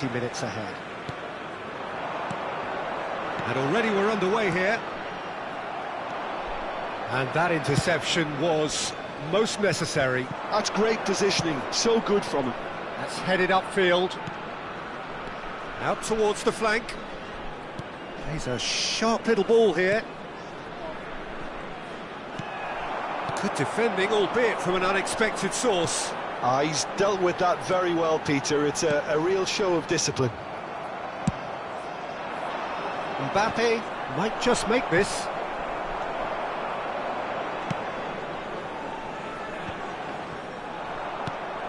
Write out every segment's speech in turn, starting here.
Minutes ahead. And already we're underway here. And that interception was most necessary. That's great positioning, so good from him. That's headed upfield. Out towards the flank. Plays a sharp little ball here. Good defending, albeit from an unexpected source. He's dealt with that very well, Peter. It's a real show of discipline. Mbappe might just make this.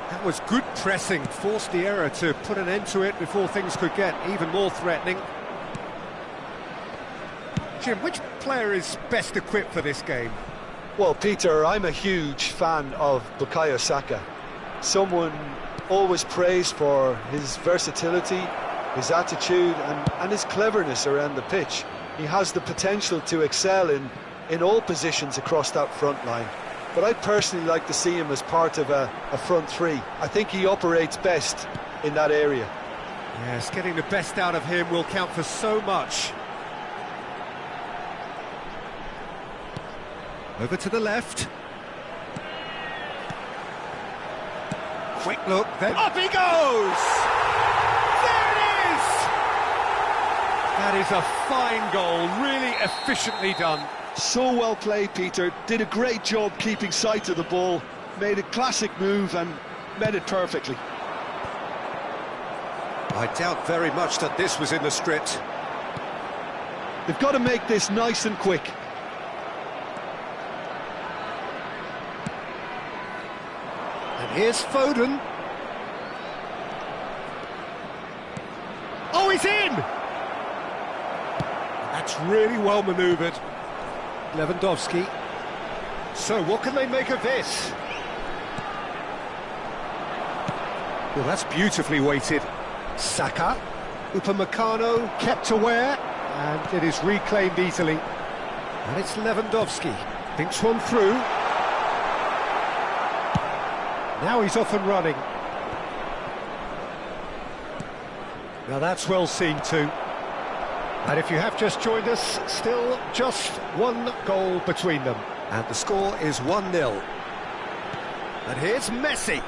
That was good pressing, forced the error to put an end to it before things could get even more threatening. Jim, which player is best equipped for this game? Well, Peter, I'm a huge fan of Bukayo Saka. Someone always praised for his versatility, his attitude and his cleverness around the pitch. He has the potential to excel in all positions across that front line. But I personally like to see him as part of a front three. I think he operates best in that area. Yes, getting the best out of him will count for so much. Over to the left. Quick look, then up he goes! There it is! That is a fine goal, really efficiently done. So well played, Peter. Did a great job keeping sight of the ball, made a classic move and met it perfectly. I doubt very much that this was in the script. They've got to make this nice and quick. And here's Foden. Oh, he's in! That's really well manoeuvred. Lewandowski. So, what can they make of this? Well, that's beautifully weighted. Saka. Upamecano kept aware, and it is reclaimed easily. And it's Lewandowski. Thinks one through. Now he's off and running. Now that's well seen too. And if you have just joined us, still just one goal between them. And the score is 1-0. And here's Messi.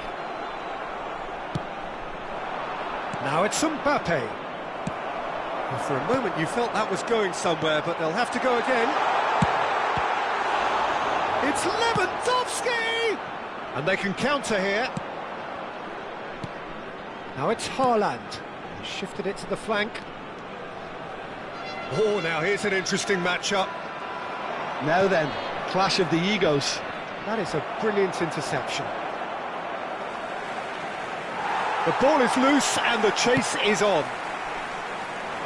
Now it's Mbappe. Well, for a moment you felt that was going somewhere, but they'll have to go again. It's Lewandowski! And they can counter here. Now it's Haaland. He shifted it to the flank. Oh, now here's an interesting matchup. Now then, clash of the egos. That is a brilliant interception. The ball is loose and the chase is on.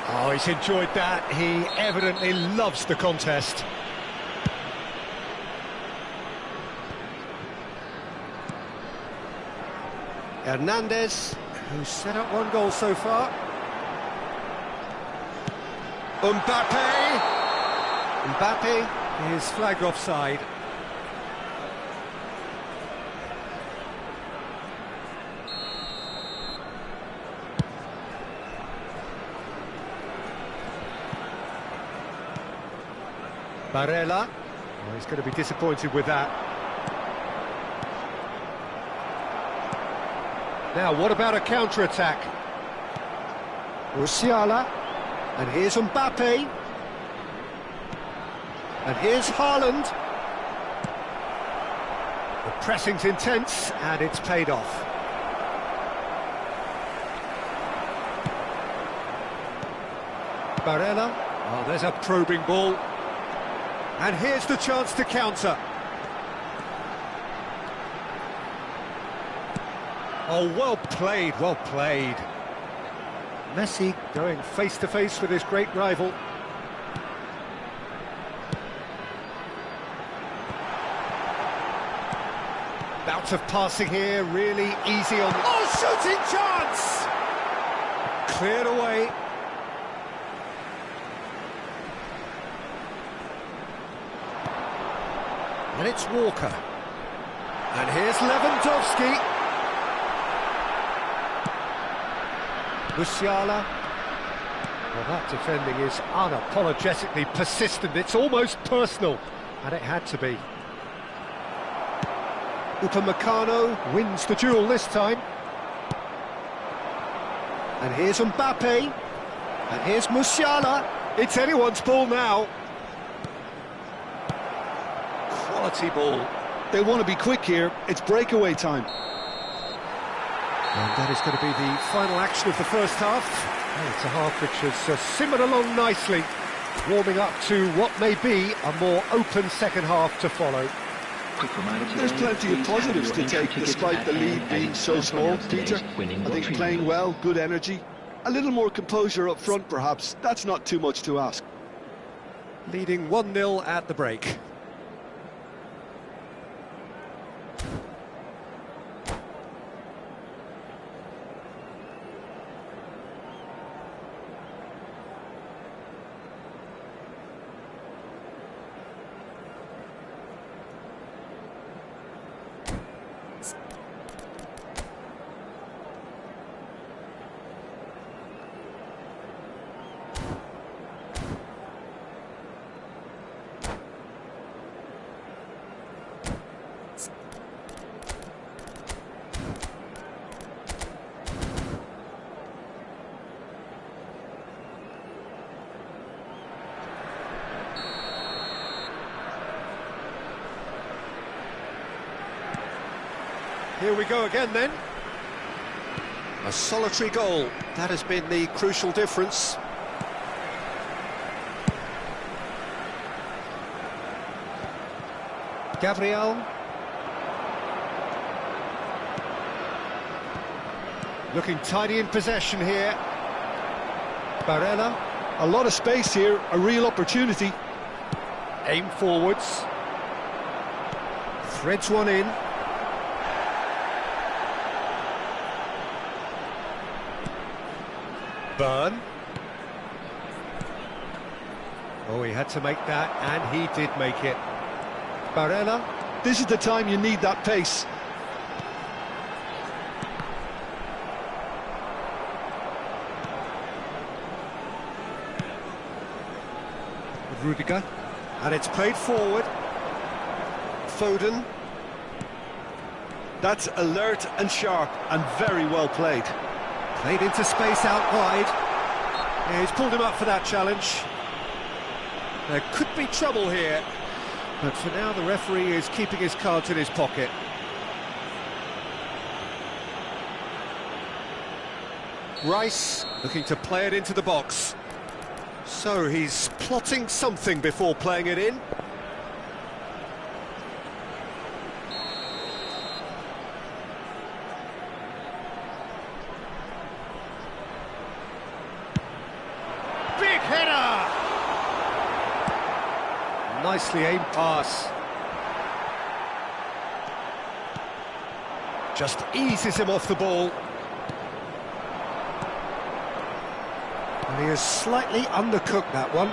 Oh, he's enjoyed that. He evidently loves the contest. Hernandez, who's set up one goal so far. Mbappe! Mbappe is flagged offside. Barella. Oh, he's going to be disappointed with that. Now, what about a counter-attack? Musiala. And here's Mbappe. And here's Haaland. The pressing's intense, and it's paid off. Barella. Oh, there's a probing ball. And here's the chance to counter. Oh, well played, well played. Messi going face-to-face with his great rival. Bout of passing here, really easy on... Oh, shooting chance! Cleared away. And it's Walker. And here's Lewandowski. Musiala. Well, that defending is unapologetically persistent. It's almost personal, and it had to be. Upamecano wins the duel this time. And here's Mbappe. And here's Musiala. It's anyone's ball now. Quality ball. They want to be quick here. It's breakaway time. And that is going to be the final action of the first half. And it's a half which has simmered along nicely, warming up to what may be a more open second half to follow. There's plenty of positives to take despite the lead being so small, Peter. I think playing well, good energy, a little more composure up front perhaps. That's not too much to ask. Leading 1-0 at the break. Here we go again then. A solitary goal. That has been the crucial difference. Gabriel. Looking tidy in possession here. Barella. A lot of space here, a real opportunity. Aim forwards. Threads one in. Burn. Oh, he had to make that, and he did make it. Barella. This is the time you need that pace. Rudiger. And it's played forward. Foden. That's alert and sharp and very well played. Played into space out wide. Yeah, he's pulled him up for that challenge. There could be trouble here, but for now the referee is keeping his cards in his pocket. Rice looking to play it into the box. So he's plotting something before playing it in. Big header! Nicely aimed pass. Just eases him off the ball. And he has slightly undercooked that one.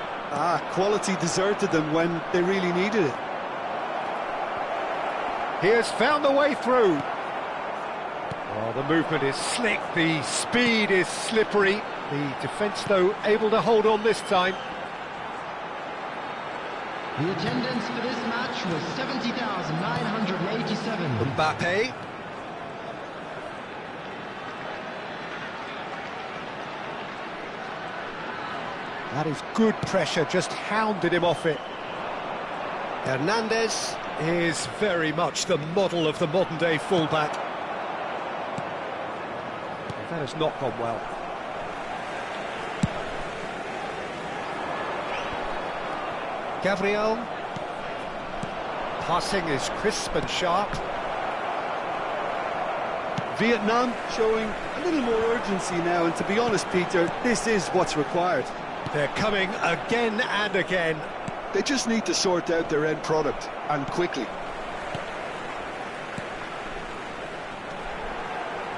Quality deserted them when they really needed it. He has found the way through. Oh, the movement is slick, the speed is slippery. The defence, though, able to hold on this time. The attendance for this match was 70,987. Mbappe. That is good pressure, just hounded him off it. Hernandez is very much the model of the modern-day fullback. That has not gone well. Gabriel. Passing is crisp and sharp. Vietnam showing a little more urgency now, and to be honest, Peter, this is what's required. They're coming again and again. They just need to sort out their end product, and quickly.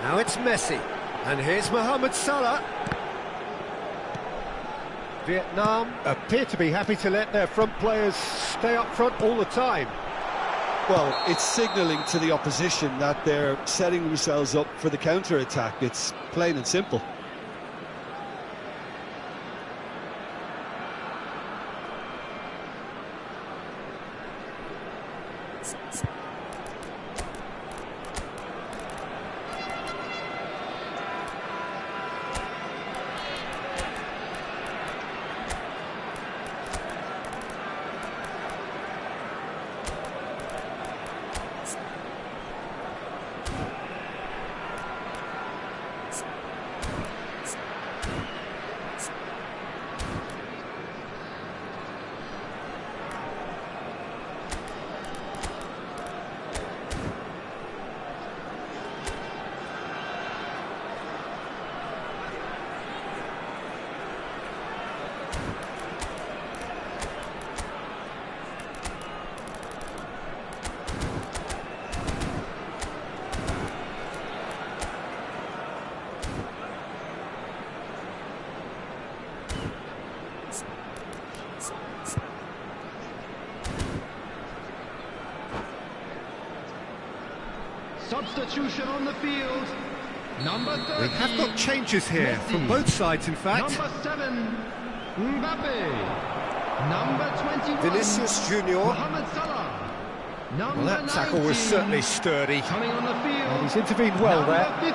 Now it's Messi, and here's Mohamed Salah. Vietnam appear to be happy to let their front players stay up front all the time. Well, it's signalling to the opposition that they're setting themselves up for the counter-attack. It's plain and simple. Substitution on the field. Number 30. We have got changes here from both sides, in fact. Number 7, Mbappe. Number 21, Vinicius Junior. Mohamed Salah. Number Well, that tackle was 19, certainly sturdy. coming on the field. And he's intervened well Number there.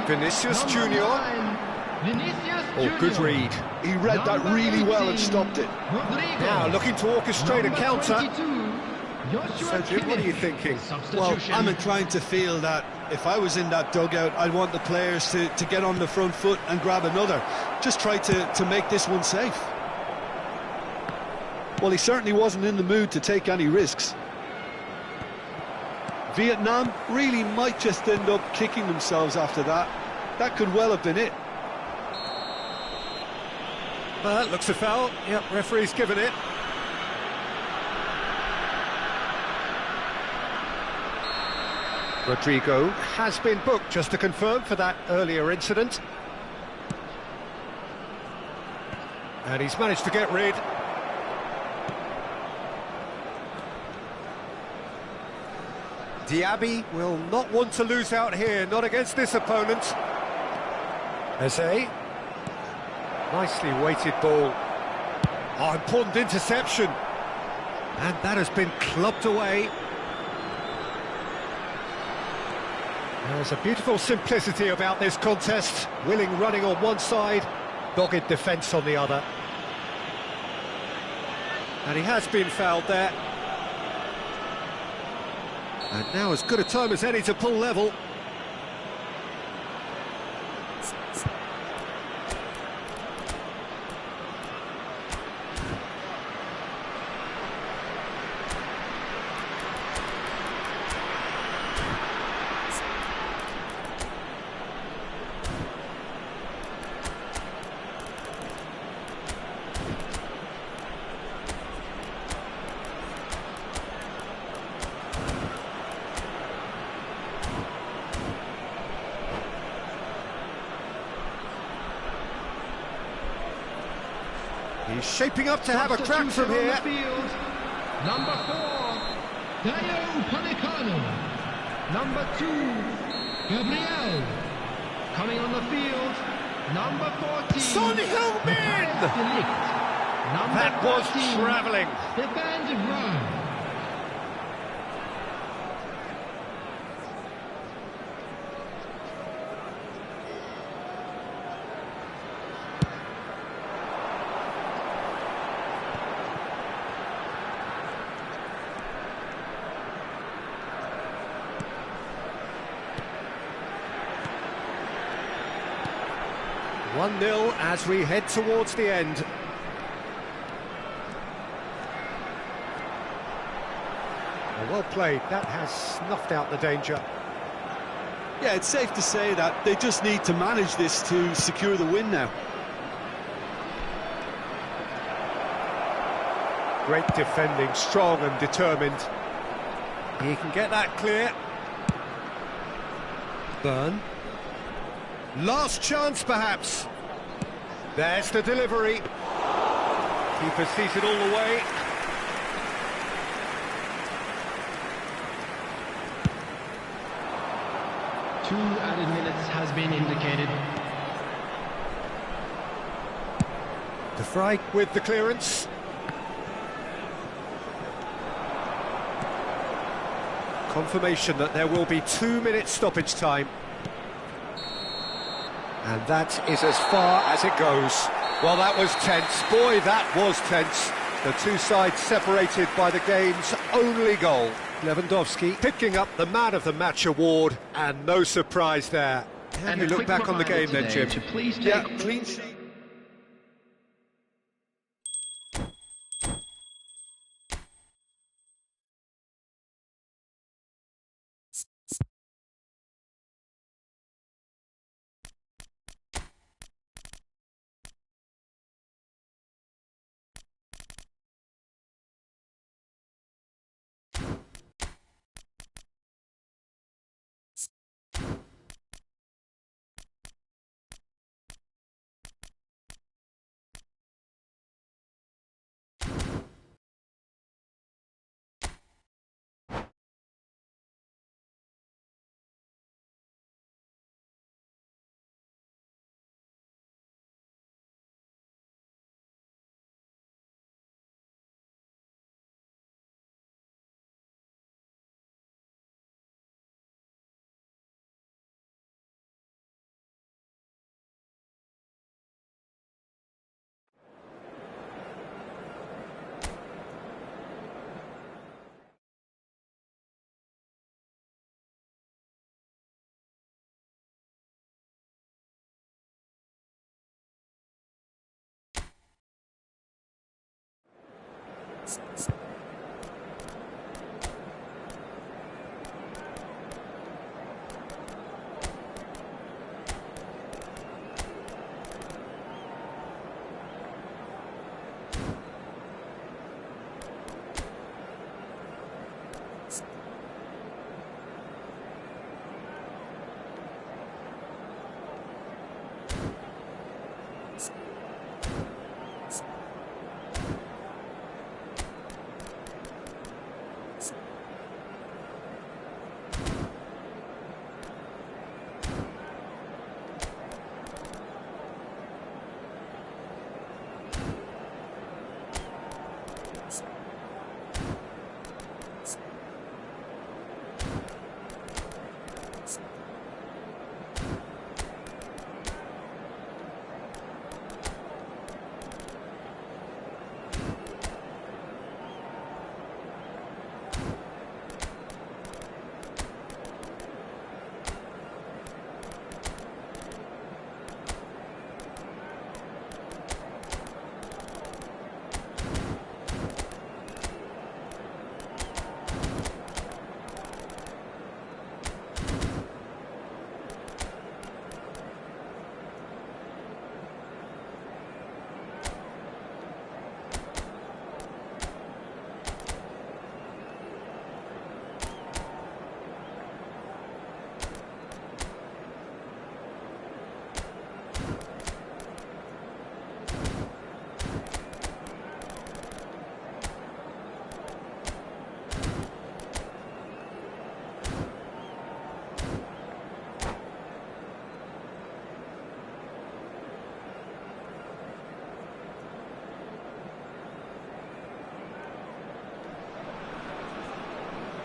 15, Vinicius number Junior. 9, Vinicius Oh, good Junior. read. He read that Number really well and 18, stopped it. Rodrigo. Now looking to orchestrate a Number counter. 22, Joshua So, Jim, what are you Kimmich. thinking? Well, Substitution. I'm inclined to feel that if I was in that dugout, I'd want the players to get on the front foot and grab another. Just try to make this one safe. Well, he certainly wasn't in the mood to take any risks. Vietnam really might just end up kicking themselves after that. That could well have been it. Well, that looks a foul. Yep, referee's given it. Rodrigo has been booked, just to confirm, for that earlier incident. And he's managed to get rid. Diaby will not want to lose out here, not against this opponent. Eze. Nicely weighted ball. Oh, important interception. And that has been clubbed away. There's a beautiful simplicity about this contest. Willing running on one side, dogged defence on the other. And he has been fouled there. And now as good a time as any to pull level. He's shaping up to have a crack from Substitution on here. the field. Number 4, Dayo Upamecano. Number 2, Gabriel. Coming on the field, number 14. Son Heung-min! Number That was 13, travelling. Stefan de Vrij. One 0 as we head towards the end. Well played, that has snuffed out the danger. Yeah, it's safe to say that they just need to manage this to secure the win now. Great defending, strong and determined. He can get that clear. Burn. Last chance, perhaps. There's the delivery. Keeper sees it all the way. Two added minutes has been indicated. De Vrij with the clearance. Confirmation that there will be 2 minutes stoppage time. And that is as far as it goes. Well, that was tense. Boy, that was tense. The two sides separated by the game's only goal. Lewandowski picking up the Man of the Match award, and no surprise there. How do you look back on the game then, Jim? Yeah, clean sheet.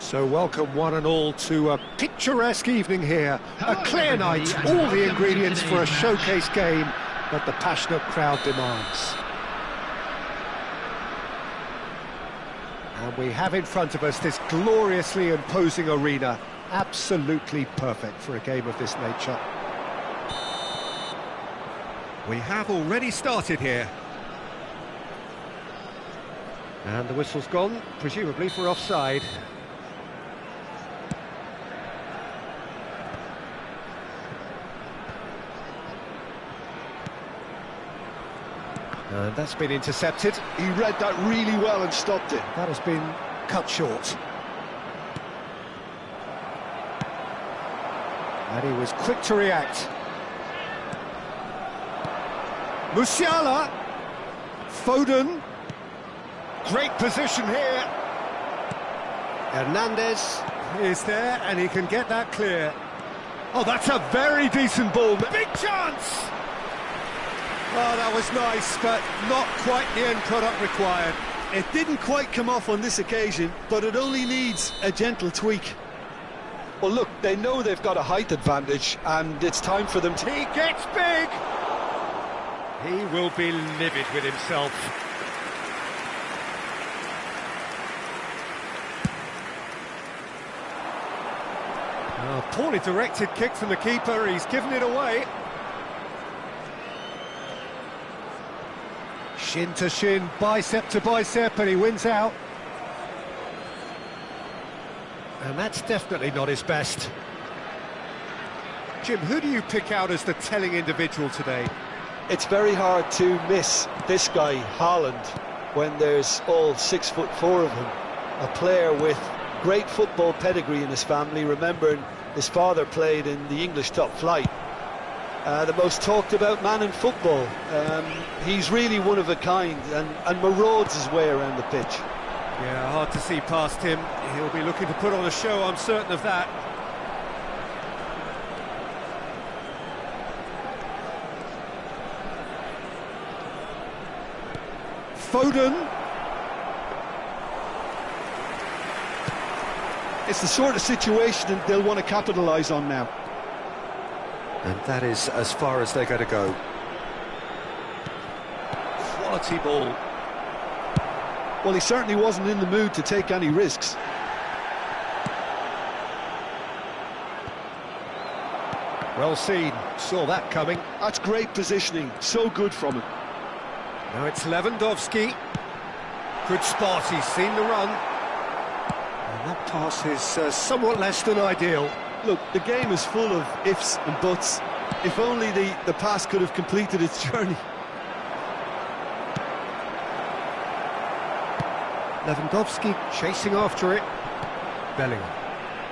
So welcome one and all to a picturesque evening here. A clear night, all the ingredients for a showcase game that the passionate crowd demands. And we have in front of us this gloriously imposing arena, absolutely perfect for a game of this nature. We have already started here. And the whistle's gone, presumably for offside. And that's been intercepted. He read that really well and stopped it. That has been cut short. And he was quick to react. Musiala. Foden. Great position here. Hernandez is there and he can get that clear. Oh, that's a very decent ball. Big chance! Oh, that was nice, but not quite the end product required. It didn't quite come off on this occasion, but it only needs a gentle tweak. Well, look, they know they've got a height advantage, and it's time for them to... He gets big! He will be livid with himself. Oh, poorly directed kick from the keeper, he's given it away. Shin to shin, bicep to bicep, and he wins out. And that's definitely not his best. Jim, who do you pick out as the telling individual today? It's very hard to miss this guy, Haaland, when there's all 6'4" of him. A player with great football pedigree in his family, remembering his father played in the English top flight. The most talked about man in football. He's really one of a kind and marauds his way around the pitch. Yeah, hard to see past him. He'll be looking to put on a show, I'm certain of that. Foden. It's the sort of situation that they'll want to capitalise on now. And that is as far as they're going to go. Quality ball. Well, he certainly wasn't in the mood to take any risks. Well seen, saw that coming. That's great positioning, so good from him. Now it's Lewandowski. Good spot, he's seen the run. And that pass is somewhat less than ideal. Look, the game is full of ifs and buts. If only the pass could have completed its journey. Lewandowski chasing after it. Bellingham.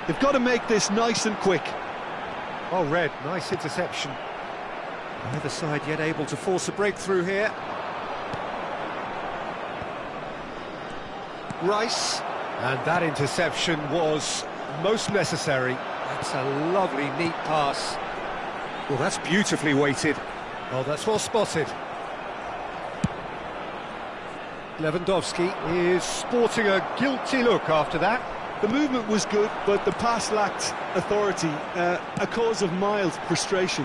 They've got to make this nice and quick. Oh, Red, nice interception. Neither side yet able to force a breakthrough here. Rice. And that interception was most necessary. That's a lovely, neat pass. Well, that's beautifully weighted. Oh, that's well spotted. Lewandowski is sporting a guilty look after that. The movement was good, but the pass lacked authority, a cause of mild frustration.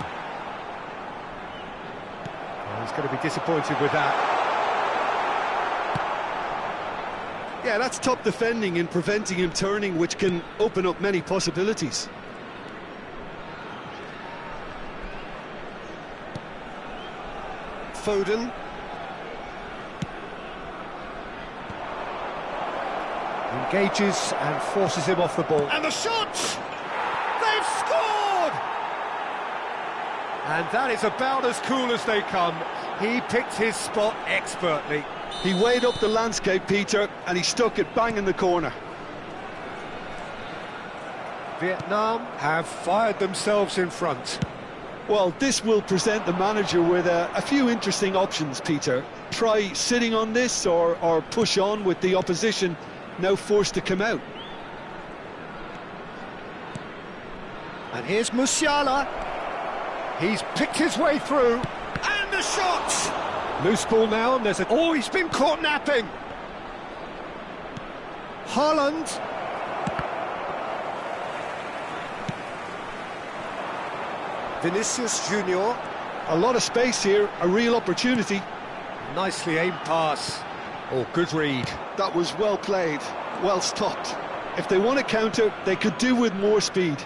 Oh, he's going to be disappointed with that. Yeah, that's top defending and preventing him turning, which can open up many possibilities. Foden. Engages and forces him off the ball. And the shot! They've scored! And that is about as cool as they come. He picked his spot expertly. He weighed up the landscape, Peter, and he stuck it bang in the corner. Vietnam have fired themselves in front. Well, this will present the manager with a few interesting options, Peter. Try sitting on this or push on with the opposition now forced to come out. And here's Musiala. He's picked his way through. And the shot! Loose ball now, and there's a... Oh, he's been caught napping! Haaland. Vinicius Junior. A lot of space here, a real opportunity. Nicely aimed pass. Oh, good read. That was well played, well stopped. If they want to counter, they could do with more speed.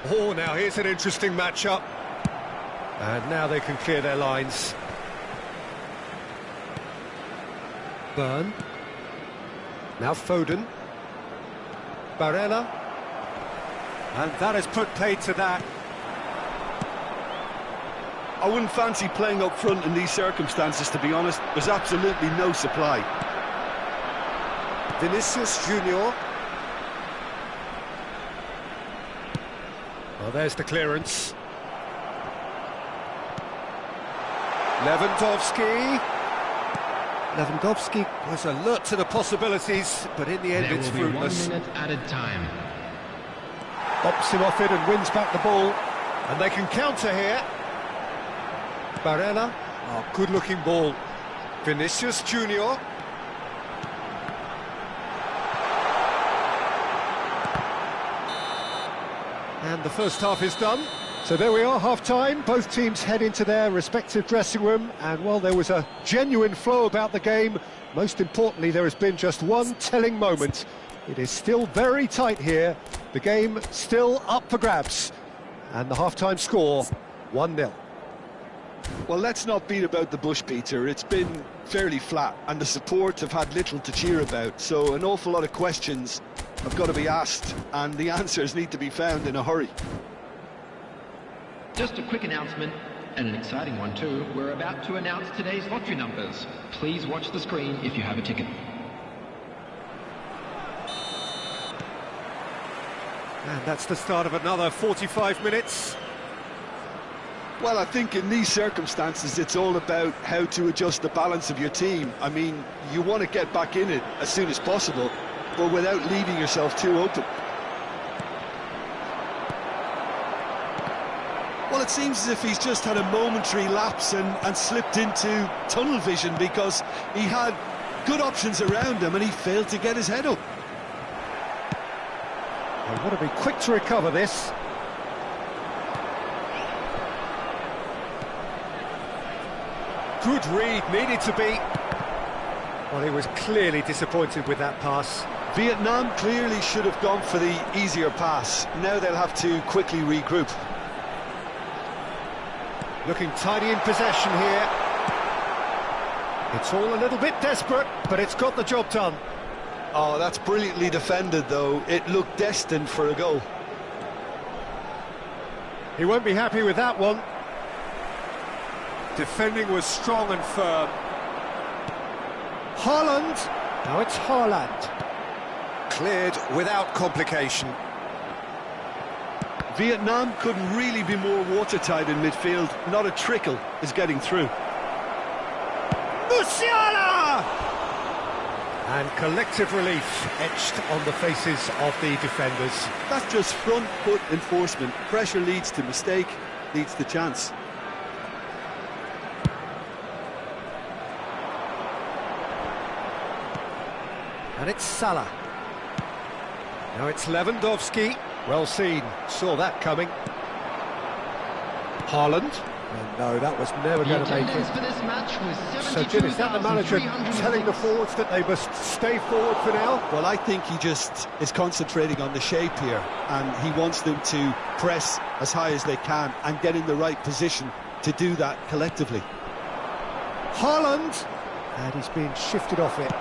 Oh, now here's an interesting matchup. And now they can clear their lines. Burn. Now Foden. Barella. And that has put paid to that. I wouldn't fancy playing up front in these circumstances, to be honest. There's absolutely no supply. Vinicius Junior. Well, there's the clearance. Lewandowski. Lewandowski was alert to the possibilities, but in the end There it's will be fruitless. 1 minute added time. Bops him off it and wins back the ball. And they can counter here. Barella. Oh, good-looking ball. Vinicius Junior. And the first half is done. So there we are, half-time. Both teams head into their respective dressing room, and while there was a genuine flow about the game, most importantly, there has been just one telling moment. It is still very tight here. The game still up for grabs. And the half-time score, 1-0. Well, let's not beat about the bush, Peter. It's been fairly flat, and the support have had little to cheer about. So an awful lot of questions have got to be asked, and the answers need to be found in a hurry. Just a quick announcement, and an exciting one too. We're about to announce today's lottery numbers. Please watch the screen if you have a ticket. And that's the start of another 45 minutes. Well, I think in these circumstances, it's all about how to adjust the balance of your team. I mean, you want to get back in it as soon as possible, but without leaving yourself too open. Well, it seems as if he's just had a momentary lapse and slipped into tunnel vision, because he had good options around him and he failed to get his head up. They want to be quick to recover this. Good read, needed to be. Well, he was clearly disappointed with that pass. Vietnam clearly should have gone for the easier pass. Now they'll have to quickly regroup. Looking tidy in possession here. It's all a little bit desperate, but it's got the job done. Oh, that's brilliantly defended, though. It looked destined for a goal. He won't be happy with that one. Defending was strong and firm. Haaland. Now it's Haaland. Cleared without complication. Vietnam couldn't really be more watertight in midfield. Not a trickle is getting through. Musiala! And collective relief etched on the faces of the defenders. That's just front foot enforcement. Pressure leads to mistake, leads to chance. And it's Salah. Now it's Lewandowski. Well seen, saw that coming. Haaland. And no, that was never going to make it. For this match was So Jim, is that the manager telling the forwards that they must stay forward for now? Well, I think he just is concentrating on the shape here, and he wants them to press as high as they can and get in the right position to do that collectively. Haaland. And he's being shifted off it.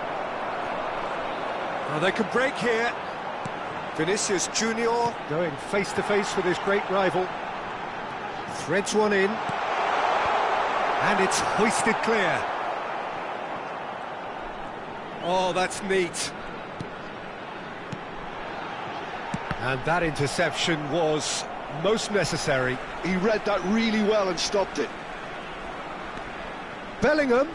Now they can break here. Vinicius Junior going face-to-face with his great rival. Threads one in. And it's hoisted clear. Oh, that's neat. And that interception was most necessary. He read that really well and stopped it. Bellingham.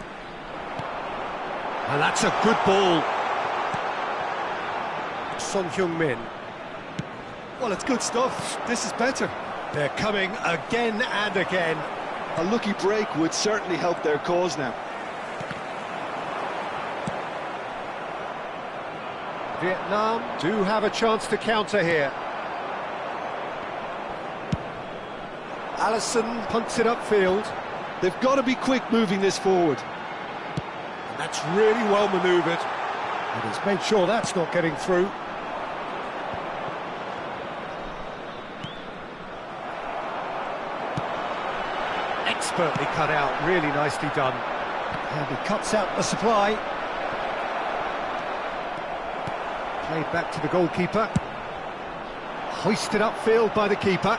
And that's a good ball. Son Heung-min. Well, it's good stuff. This is better. They're coming again and again. A lucky break would certainly help their cause now. Vietnam do have a chance to counter here. Alisson punts it upfield. They've got to be quick moving this forward. And that's really well manoeuvred. And he's made sure that's not getting through. Expertly cut out, really nicely done. And he cuts out the supply. Played back to the goalkeeper. Hoisted upfield by the keeper.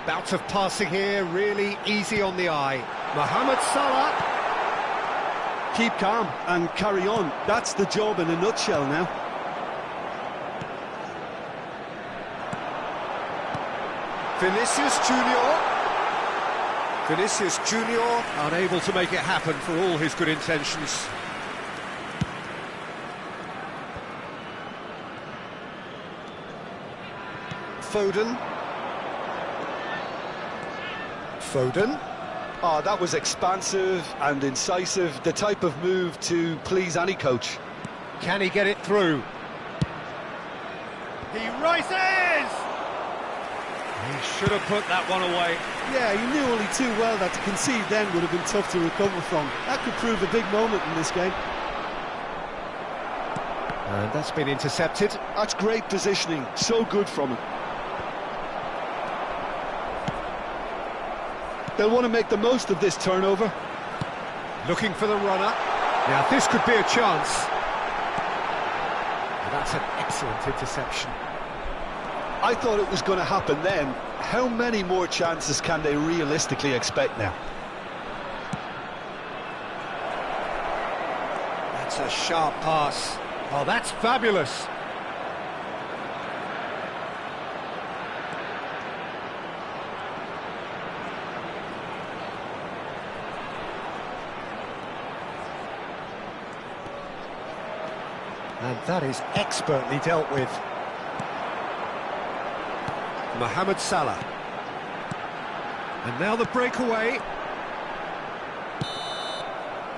Bout of passing here, really easy on the eye. Mohamed Salah. Keep calm and carry on. That's the job in a nutshell now. Vinicius Junior. Vinicius Junior unable to make it happen for all his good intentions. Foden. Foden. Oh, that was expansive and incisive, the type of move to please any coach. Can he get it through? He rises! He should have put that one away. Yeah, he knew only too well that to concede then would have been tough to recover from. That could prove a big moment in this game. And that's been intercepted. That's great positioning, so good from him. They'll want to make the most of this turnover. Looking for the runner. Now this could be a chance. And that's an excellent interception. I thought it was going to happen then. How many more chances can they realistically expect now? That's a sharp pass. Oh, that's fabulous. And that is expertly dealt with. Mohamed Salah. And now the breakaway.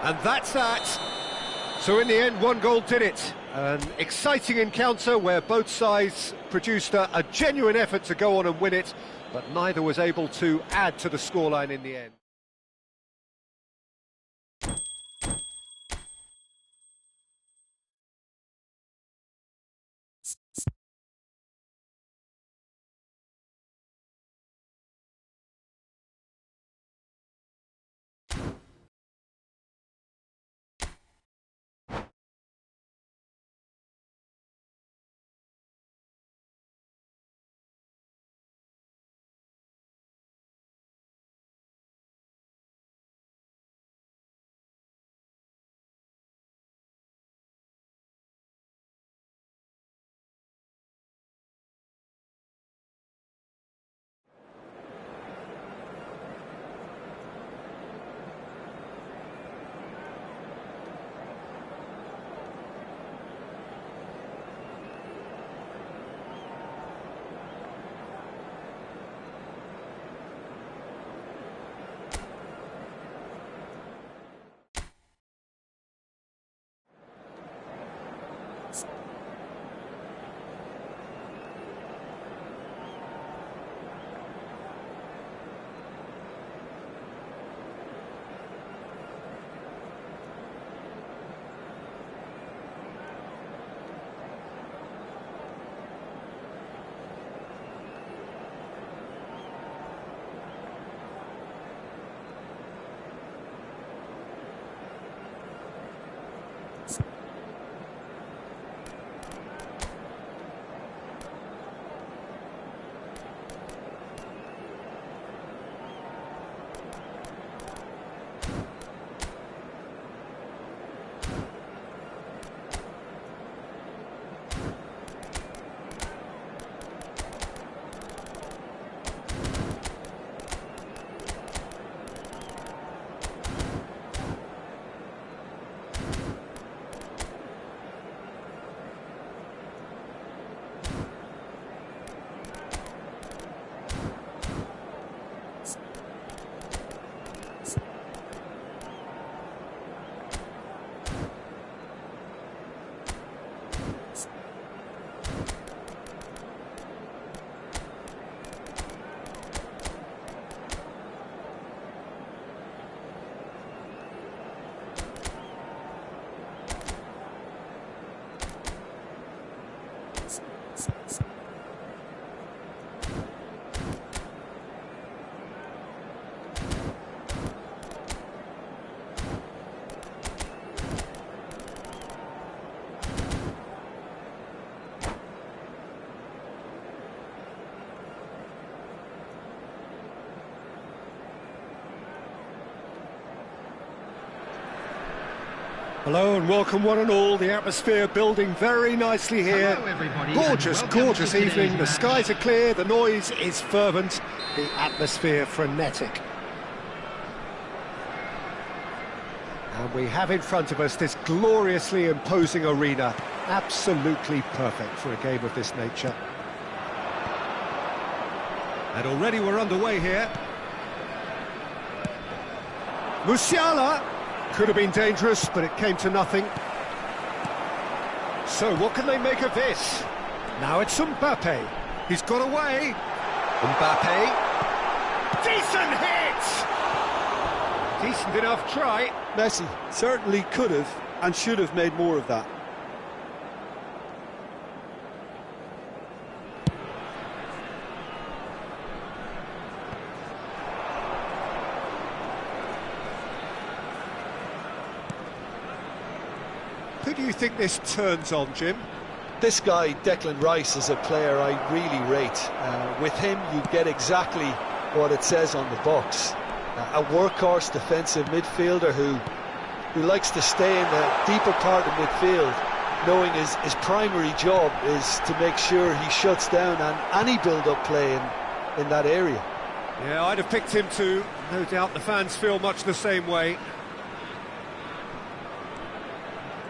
And that's that. So in the end, one goal did it. An exciting encounter where both sides produced a genuine effort to go on and win it, but neither was able to add to the scoreline in the end. Hello and welcome one and all. The atmosphere building very nicely here. Hello, everybody, Gorgeous, and welcome gorgeous to today's evening. The match. skies are clear, the noise is fervent, the atmosphere frenetic. And we have in front of us this gloriously imposing arena. Absolutely perfect for a game of this nature. And already we're underway here. Musiala could have been dangerous, but it came to nothing. So what can they make of this? Now it's Mbappe. He's got away. Mbappe. Decent hit! Decent enough try. Messi certainly could have and should have made more of that. Who do you think this turns on, Jim? This guy, Declan Rice, is a player I really rate. With him, you get exactly what it says on the box. A workhorse defensive midfielder who likes to stay in the deeper part of midfield, knowing his primary job is to make sure he shuts down any build-up play in that area. Yeah, I'd have picked him too. No doubt the fans feel much the same way.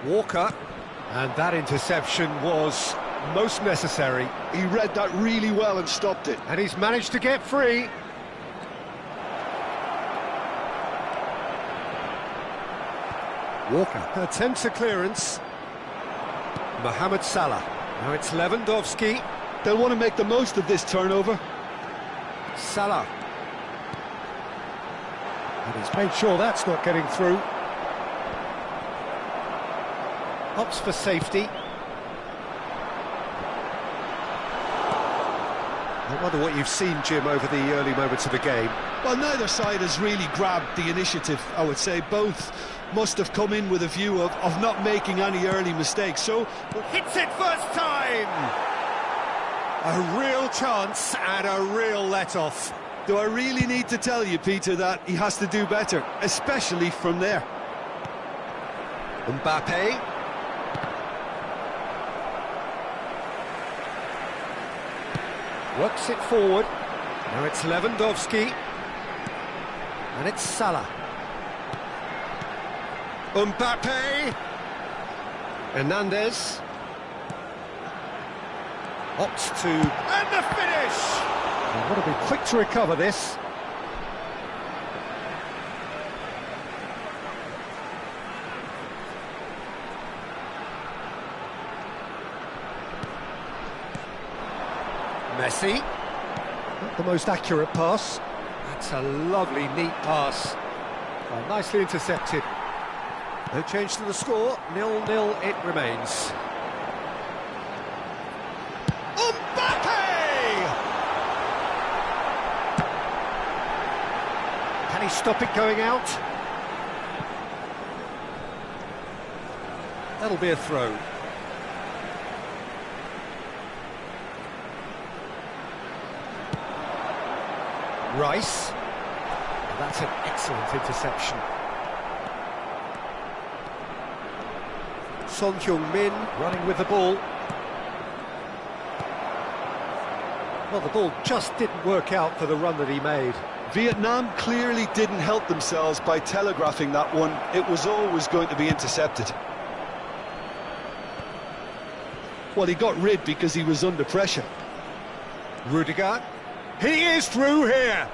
Walker, and that interception was most necessary. He read that really well and stopped it. And he's managed to get free. Walker attempts a clearance. Mohamed Salah. Now it's Lewandowski. They'll want to make the most of this turnover. Salah. And he's made sure that's not getting through. Opts for safety. I wonder what you've seen, Jim, over the early moments of the game. Well, neither side has really grabbed the initiative, I would say. Both must have come in with a view of not making any early mistakes, so... Hits it first time! A real chance and a real let-off. Do I really need to tell you, Peter, that he has to do better, especially from there? Mbappe. Works it forward. Now it's Lewandowski. And it's Salah. Mbappe. Hernandez. Opts to... And the finish! They've got to be quick to recover this. Messi. Not the most accurate pass. That's a lovely, neat pass. Well, nicely intercepted. No change to the score. 0-0 it remains. Mbappe! Can he stop it going out? That'll be a throw. Rice. That's an excellent interception. Son Heung-min running with the ball. Well, the ball just didn't work out for the run that he made. Vietnam clearly didn't help themselves by telegraphing that one. It was always going to be intercepted. Well, he got rid because he was under pressure. Rudiger. He is through here.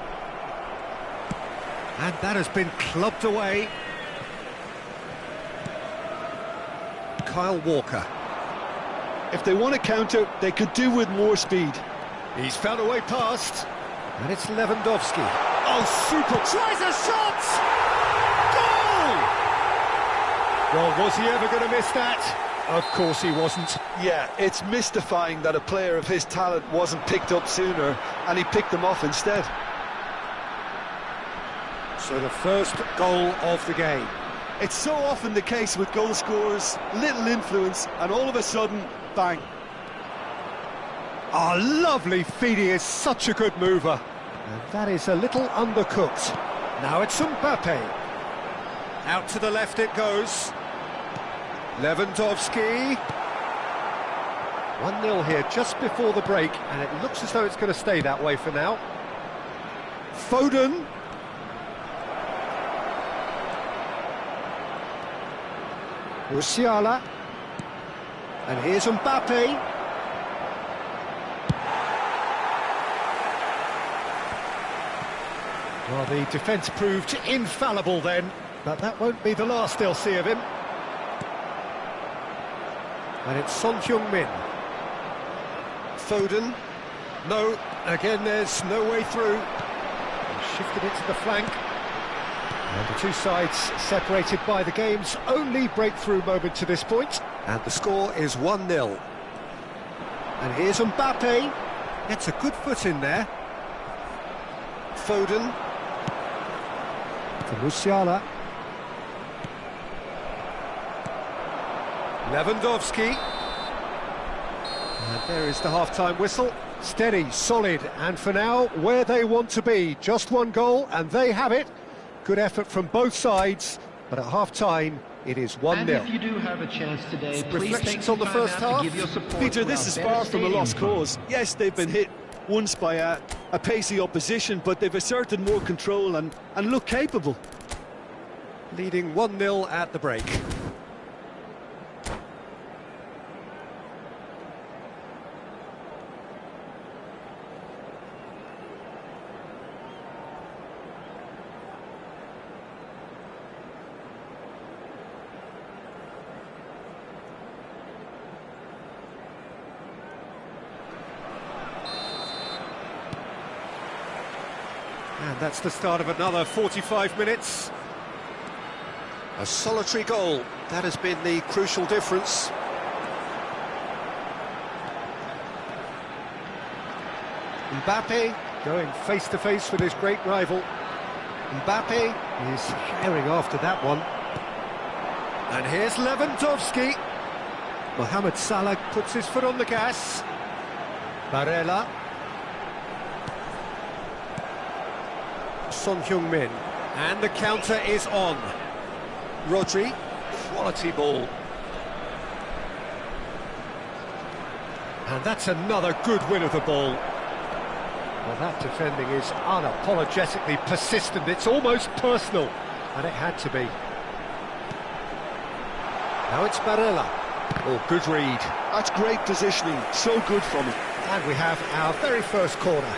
And that has been clubbed away. Kyle Walker. If they want to counter, they could do with more speed. He's found a way past. And it's Lewandowski. Oh, super. Tries a shot! Goal! Well, was he ever going to miss that? Of course he wasn't. Yeah, it's mystifying that a player of his talent wasn't picked up sooner, and he picked them off instead. So the first goal of the game. It's so often the case with goal scorers, little influence, and all of a sudden, bang. Oh, lovely feed. He is such a good mover. And that is a little undercooked. Now it's Mbappe. Out to the left it goes. Lewandowski. 1-0 here just before the break, and it looks as though it's going to stay that way for now. Foden. Musiala. And here's Mbappe. Well, the defence proved infallible then, but that won't be the last they'll see of him. And it's Son Heung-min. Foden. No, again there's no way through. Shifted it to the flank. And the two sides separated by the game's only breakthrough moment to this point. And the score is 1-0. And here's Mbappe. Gets a good foot in there. Foden. To Musiala. Lewandowski. And there is the half-time whistle. Steady, solid, and for now, where they want to be. Just one goal, and they have it. Good effort from both sides, but at half-time, it is 1-0. And if you do have a chance today, please take Reflections some on the time first out half. to give your support Peter, to this our is better far from a stadium lost crew. cause. Yes, they've been hit once by a pacey opposition, but they've asserted more control and look capable. Leading 1-0 at the break. And that's the start of another 45 minutes. A solitary goal, that has been the crucial difference. Mbappe going face-to-face with his great rival. Mbappe is herring after that one. And here's Lewandowski. Mohamed Salah puts his foot on the gas. Barella. Son Heung-min, and the counter is on. Rodri, quality ball. And that's another good win of the ball. Well, that defending is unapologetically persistent, it's almost personal, and it had to be. Now it's Barella. Oh, good read. That's great positioning, so good from him. And we have our very first corner.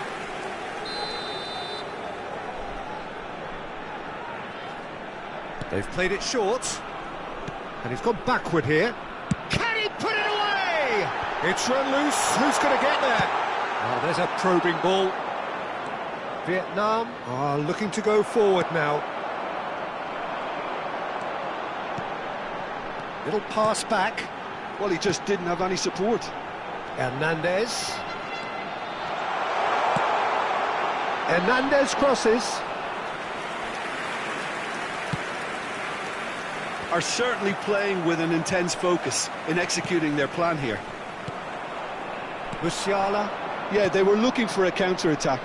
They've played it short, and he's gone backward here. Can he put it away? It's run loose, who's going to get there? Oh, there's a probing ball. Vietnam are looking to go forward now. Little pass back. Well, he just didn't have any support. Hernandez. Hernandez crosses. Are certainly playing with an intense focus in executing their plan here. Musiala. Yeah, they were looking for a counter-attack.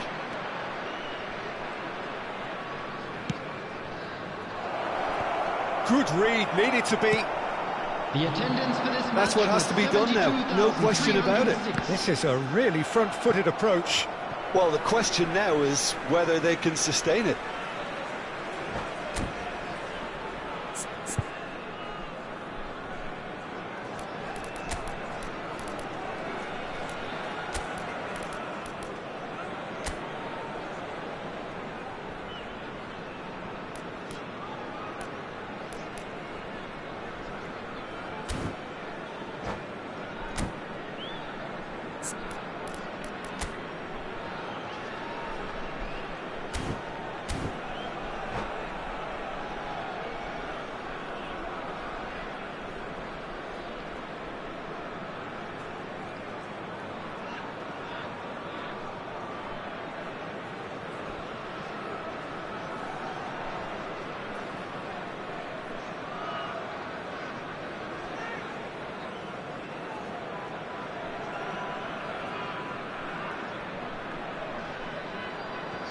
Good read, needed to be. The attendance for this That's match what has was to be done now, no question about it. 72,306. This is a really front-footed approach. Well, the question now is whether they can sustain it.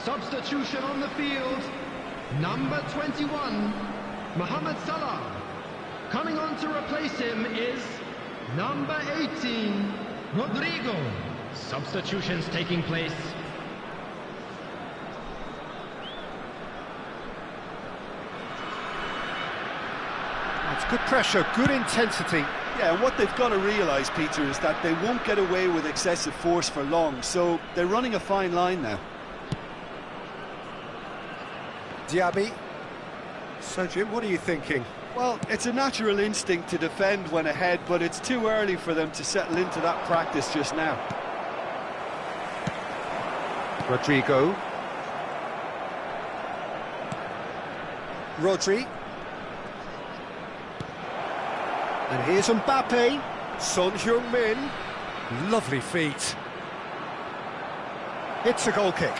Substitution on the field. Number 21, Mohamed Salah. Coming on to replace him is number 18, Rodrigo. Substitutions taking place. That's good pressure, good intensity. Yeah, and what they've got to realise, Peter, is that they won't get away with excessive force for long, so they're running a fine line now. Diaby. So, Jim, what are you thinking? Well, it's a natural instinct to defend when ahead, but it's too early for them to settle into that practice just now. Rodrigo. Rodri. And here's Mbappe. Son Heung-min. Lovely feet. It's a goal kick.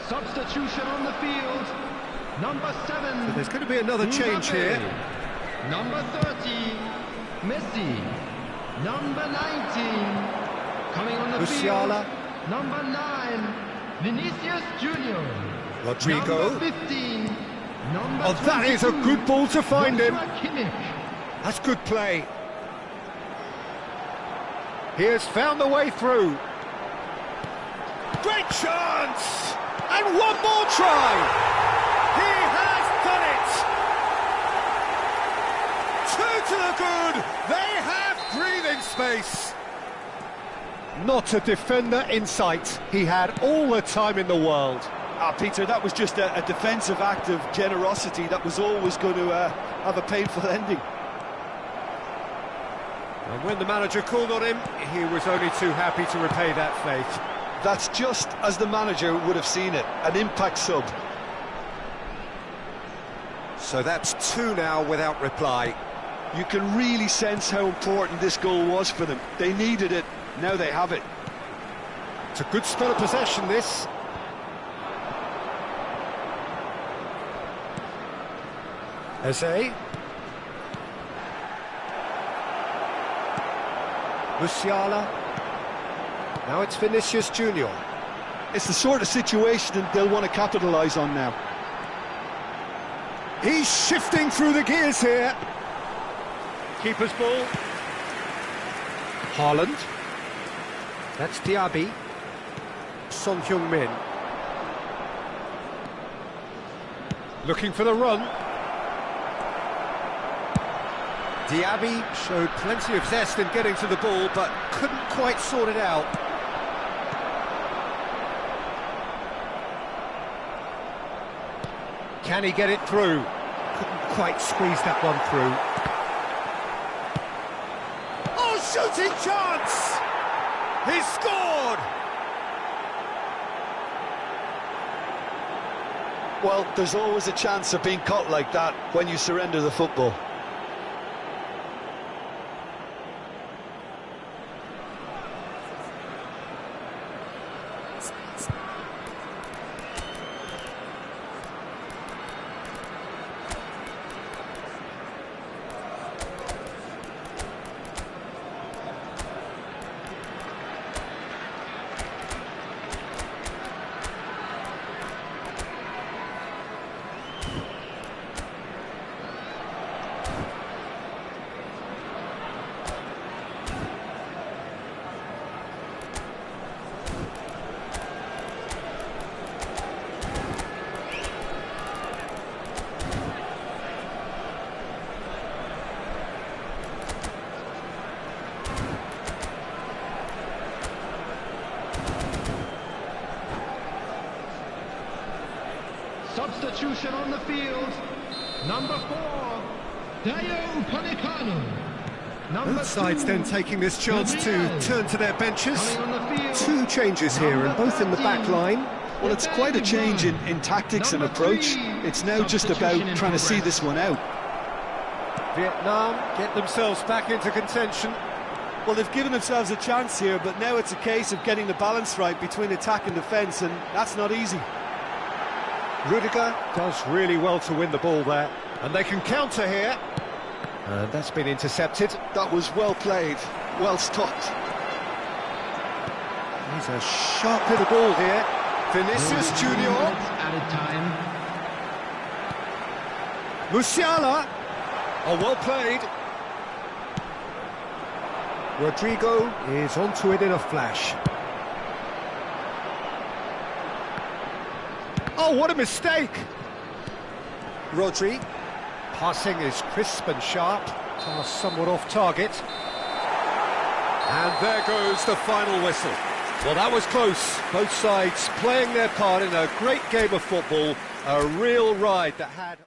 Substitution on the field. Number 7. So there's going to be another change here. Number 30, Messi. Number 19, coming on the Musiala. field. Number 9, Vinicius Junior. Rodrigo. Number 15, number Oh, that is a 22, good ball to find him. Joshua Kimmich. That's good play. He has found the way through. Great chance! And one more try! He has done it! Two to the good! They have breathing space! Not a defender in sight. He had all the time in the world. Peter, that was just a defensive act of generosity that was always going to have a painful ending. And when the manager called on him, he was only too happy to repay that faith. That's just as the manager would have seen it, an impact sub. So that's 2 now without reply. You can really sense how important this goal was for them. They needed it, now they have it. It's a good spell of possession, this. Eze. Musiala. Now it's Vinicius Junior. It's the sort of situation that they'll want to capitalise on now. He's shifting through the gears here. Keeper's ball. Haaland. That's Diaby. Son Heung-min. Looking for the run. Diaby showed plenty of zest in getting to the ball, but couldn't quite sort it out. Can he get it through? Couldn't quite squeeze that one through. Oh, shooting chance! He's scored! Well, there's always a chance of being caught like that when you surrender the football. Substitution on the field. Number 4, Dayo Upamecano. Both sides then taking this chance to turn to their benches. Coming on the field. 2 changes here, and both in the back line. Well, it's quite a change in tactics and approach. It's now just about trying to see this one out. Vietnam get themselves back into contention. Well, they've given themselves a chance here, but now it's a case of getting the balance right between attack and defence, and that's not easy. Rudiger does really well to win the ball there, and they can counter here. And that's been intercepted. That was well played. well stopped. He's a sharp little ball here. Vinicius Junior. Added time. Musiala. Oh, well played. Rodrigo is onto it in a flash. Oh, what a mistake! Rodri. Passing is crisp and sharp. Pass somewhat off target. And there goes the final whistle. Well, that was close. Both sides playing their part in a great game of football. A real ride that had...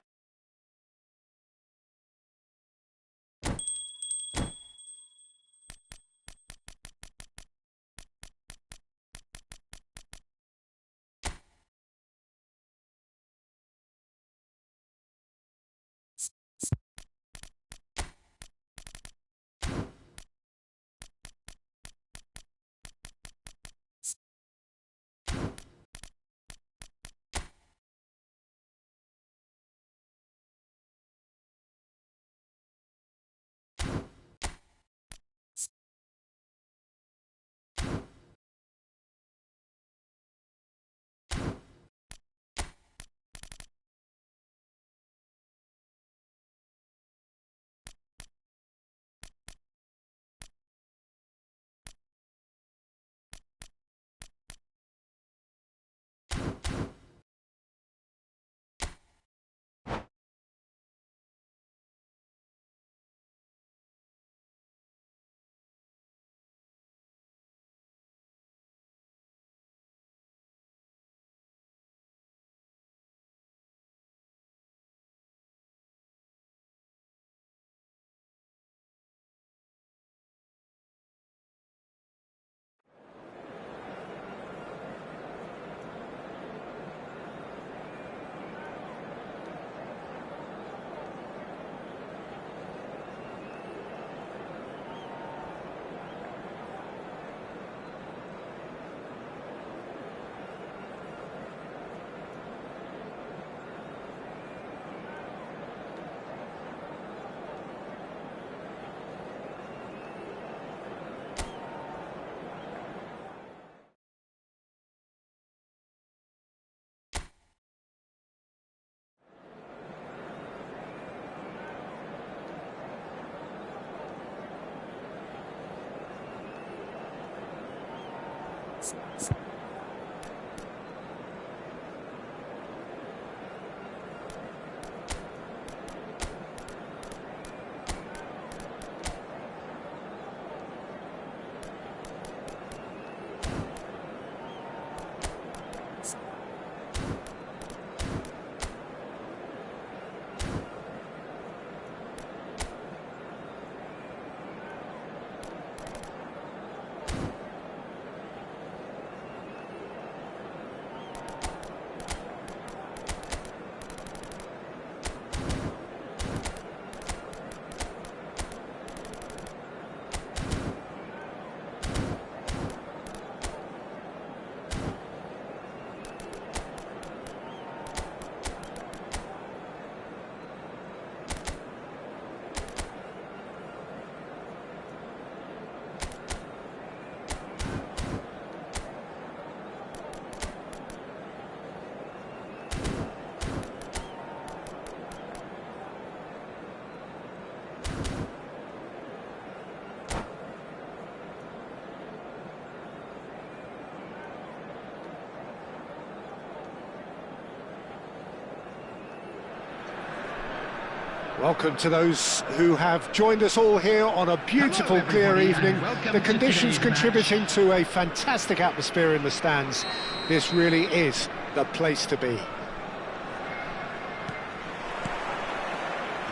Welcome to those who have joined us all here on a beautiful, clear evening. The conditions contributing to a fantastic atmosphere in the stands. This really is the place to be.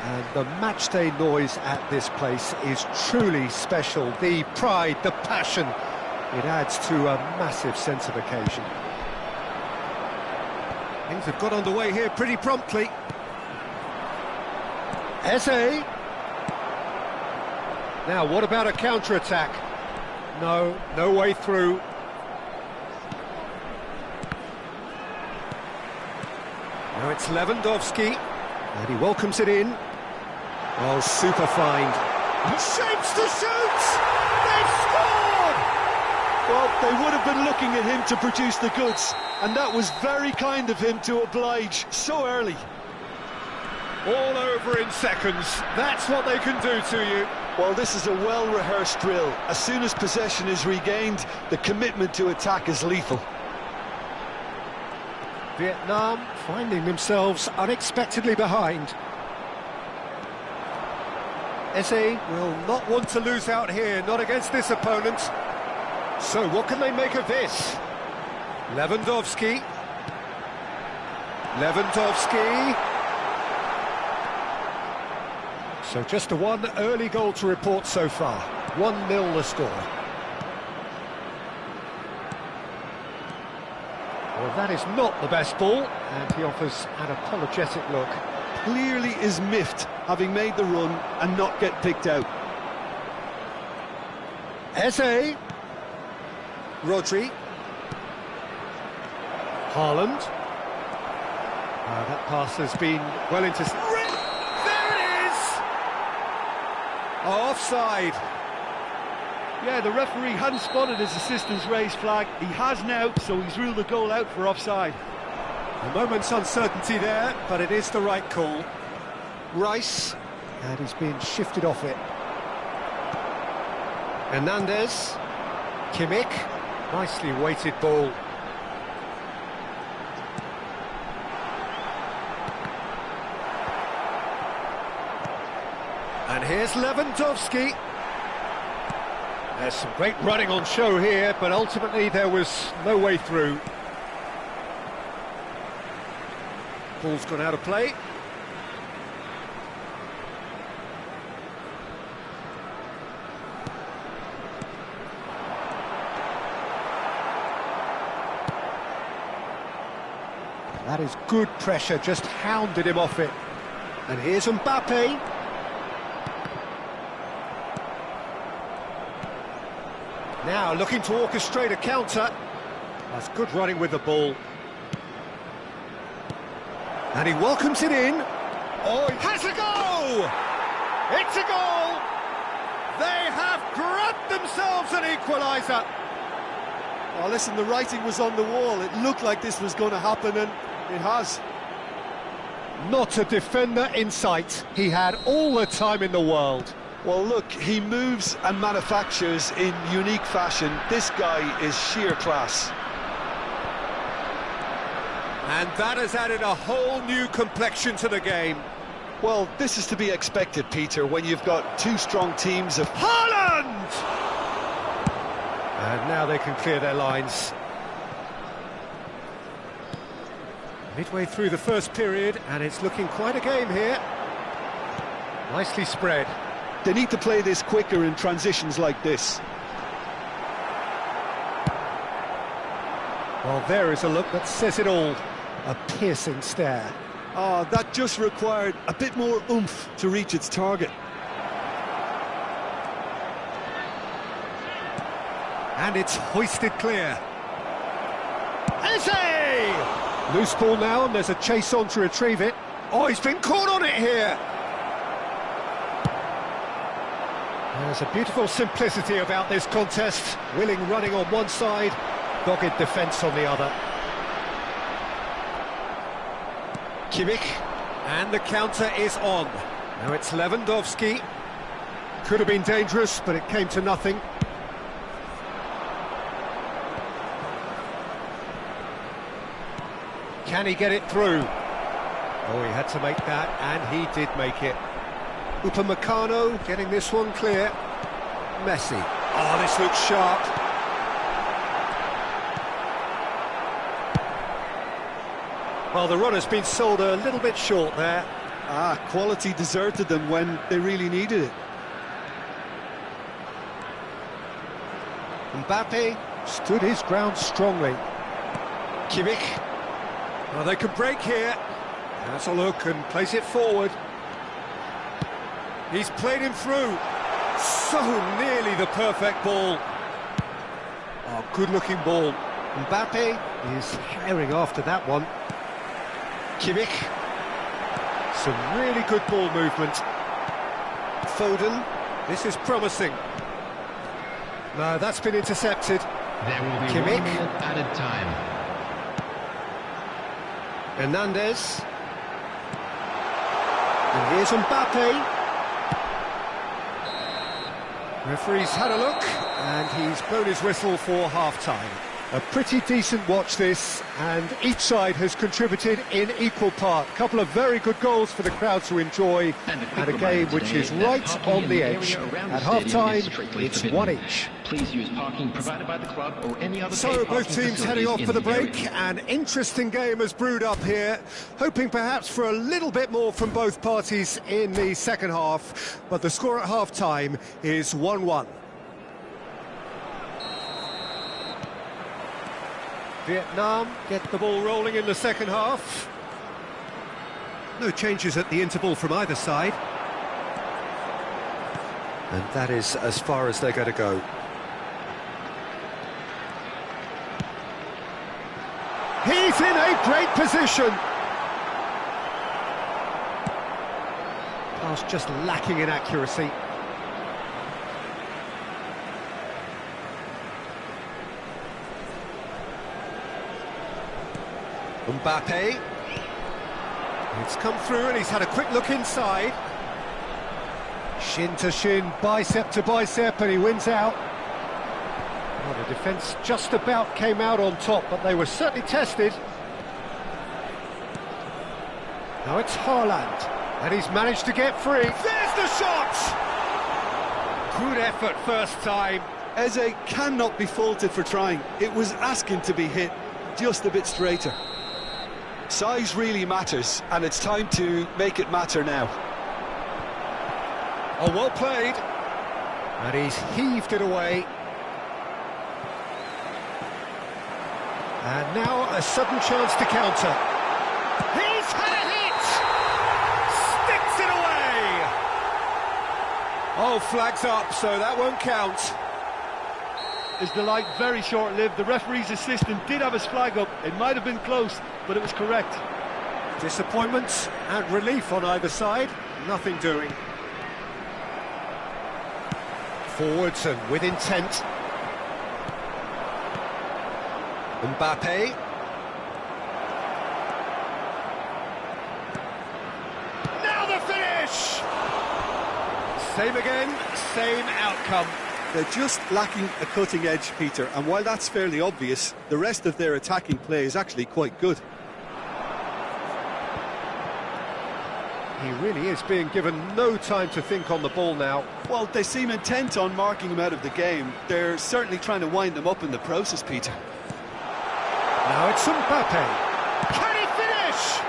And the matchday noise at this place is truly special. The pride, the passion, it adds to a massive sense of occasion. Things have got underway here pretty promptly. Eze. Now, what about a counter-attack? No, no way through. Now it's Lewandowski, and he welcomes it in. Oh, super find. Shapes to shoot! Well, they would have been looking at him to produce the goods, and that was very kind of him to oblige so early. All over in seconds. That's what they can do to you. Well, this is a well-rehearsed drill. As soon as possession is regained, the commitment to attack is lethal. Vietnam finding themselves unexpectedly behind. Eze will not want to lose out here, not against this opponent. So what can they make of this? Lewandowski. So just the one early goal to report so far. 1-0 the score. Well, that is not the best ball, and he offers an apologetic look. Clearly is miffed, having made the run and not get picked out. Eze. Rodri. Haaland. That pass has been well into... There it is! Offside. Yeah, the referee hadn't spotted his assistant's raised flag. He has now, so he's ruled the goal out for offside. A moment's uncertainty there, but it is the right call. Rice, and he's been shifted off it. Hernandez. Kimmich. Nicely weighted ball. And here's Lewandowski. There's some great running on show here, but ultimately there was no way through. Ball's gone out of play. That is good pressure, just hounded him off it. And here's Mbappe. Now looking to orchestrate a counter. That's good running with the ball. And he welcomes it in. Oh, he has a goal! It's a goal! They have grabbed themselves an equaliser. Oh, listen, the writing was on the wall. It looked like this was going to happen, and it has. Not a defender in sight. He had all the time in the world. Well, look, he moves and manufactures in unique fashion. This guy is sheer class. And that has added a whole new complexion to the game. Well, this is to be expected, Peter, when you've got two strong teams of... Haaland! And now they can clear their lines. Midway through the first period, and it's looking quite a game here. Nicely spread. They need to play this quicker in transitions like this. Well, there is a look that says it all. A piercing stare. Oh, that just required a bit more oomph to reach its target. And it's hoisted clear. Eze! Loose ball now, and there's a chase on to retrieve it. Oh, he's been caught on it here. There's a beautiful simplicity about this contest. Willing running on one side, dogged defence on the other. Kimmich, and the counter is on. Now it's Lewandowski. Could have been dangerous, but it came to nothing. Can he get it through? Oh, he had to make that, and he did make it. Upamecano getting this one clear. Messi. Oh, this looks sharp. Well, the run has been sold a little bit short there. Quality deserted them when they really needed it. Mbappe stood his ground strongly. Kimmich. Well, they can break here. Has a look and plays it forward. He's played him through. So nearly the perfect ball. Oh, good-looking ball. Mbappe is herring after that one. Kimmich. Some really good ball movement. Foden. This is promising. No, that's been intercepted. There will be Kimmich. 1 minute added time. Hernandez. And here's Mbappe. Referee's had a look, and he's blown his whistle for half-time. A pretty decent watch this, and each side has contributed in equal part. A couple of very good goals for the crowd to enjoy, and a game which is right on the edge. At half-time, it's one each. Please use parking provided by the club or any other So paid both parking teams heading facilities off in for the the break. area. An interesting game has brewed up here, hoping perhaps for a little bit more from both parties in the second half, but the score at half-time is 1-1. Vietnam get the ball rolling in the second half. No changes at the interval from either side. And that is as far as they're going to go. He's in a great position. Pass just lacking in accuracy. Mbappe. It's come through and he's had a quick look inside. Shin to shin, bicep to bicep, and he wins out. Well, the defence just about came out on top, but they were certainly tested. Now it's Haaland, and he's managed to get free. There's the shot! Good effort first time. Eze cannot be faulted for trying. It was asking to be hit just a bit straighter. Size really matters, and it's time to make it matter now. Oh, well played. And he's heaved it away. And now a sudden chance to counter. He's had a hit! Sticks it away! Oh, flags up, so that won't count. His delight very short-lived. The referee's assistant did have his flag up. It might have been close, but it was correct. Disappointment and relief on either side. Nothing doing. Forwards and with intent. Mbappe. Now the finish! Same again, same outcome. They're just lacking a cutting edge, Peter, and while that's fairly obvious, the rest of their attacking play is actually quite good. He really is being given no time to think on the ball now. Well, they seem intent on marking him out of the game. They're certainly trying to wind him up in the process, Peter. Now it's Mbappe. Can he finish?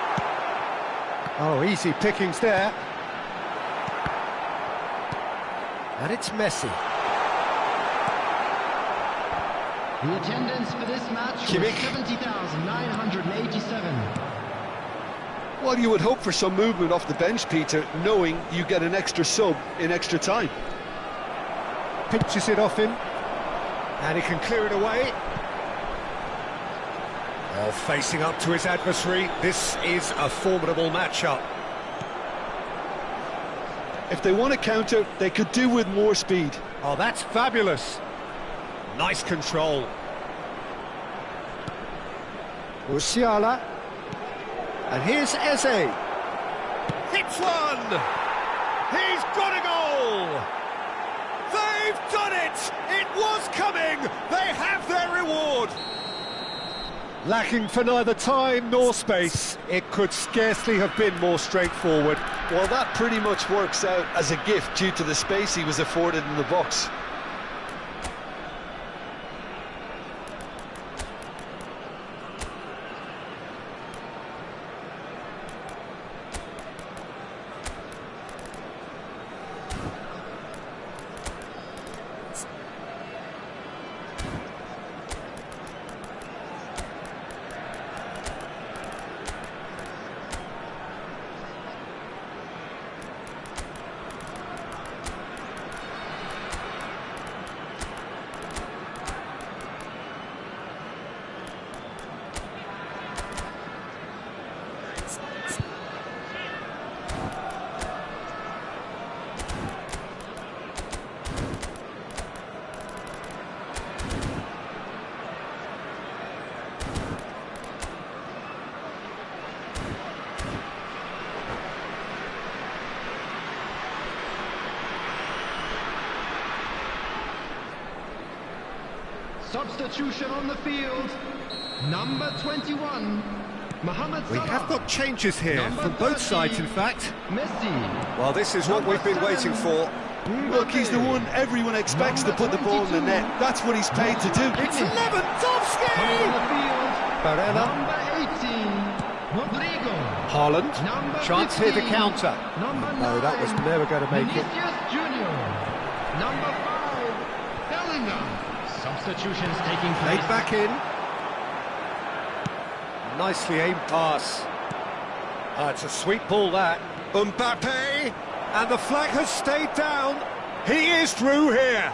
Oh, easy pickings there. And it's Messi. The attendance for this match was Kimmich. 70,987. Well, you would hope for some movement off the bench, Peter, knowing you get an extra sub in extra time. Pinches it off him. And he can clear it away. Oh, facing up to his adversary. This is a formidable matchup. If they want to counter, they could do with more speed. Oh, that's fabulous. Nice control. Musiala. And here's Eze. Hits one! He's got a goal! They've done it! It was coming! They have their reward! Lacking for neither time nor space, it could scarcely have been more straightforward. Well, that pretty much works out as a gift due to the space he was afforded in the box. Substitution on the field. Number 21, Mohamed We Salah. have got changes here Number from both 30, sides, in fact. Messi. Well, this is what we've been waiting for. Look, he's the one everyone expects to put the ball in the net. That's what he's paid to do. It's Coming on Lewandowski! the field. Barella. Number 18, Rodrigo. Haaland. Number Chance here to 15, counter. Number No, that was 9, never going to make it. Vinicius Junior. Number 5, Bellingham. Substitutions taking place. Laid back in. Nicely aimed pass. It's a sweet ball, that. Mbappe, and the flag has stayed down. He is through here.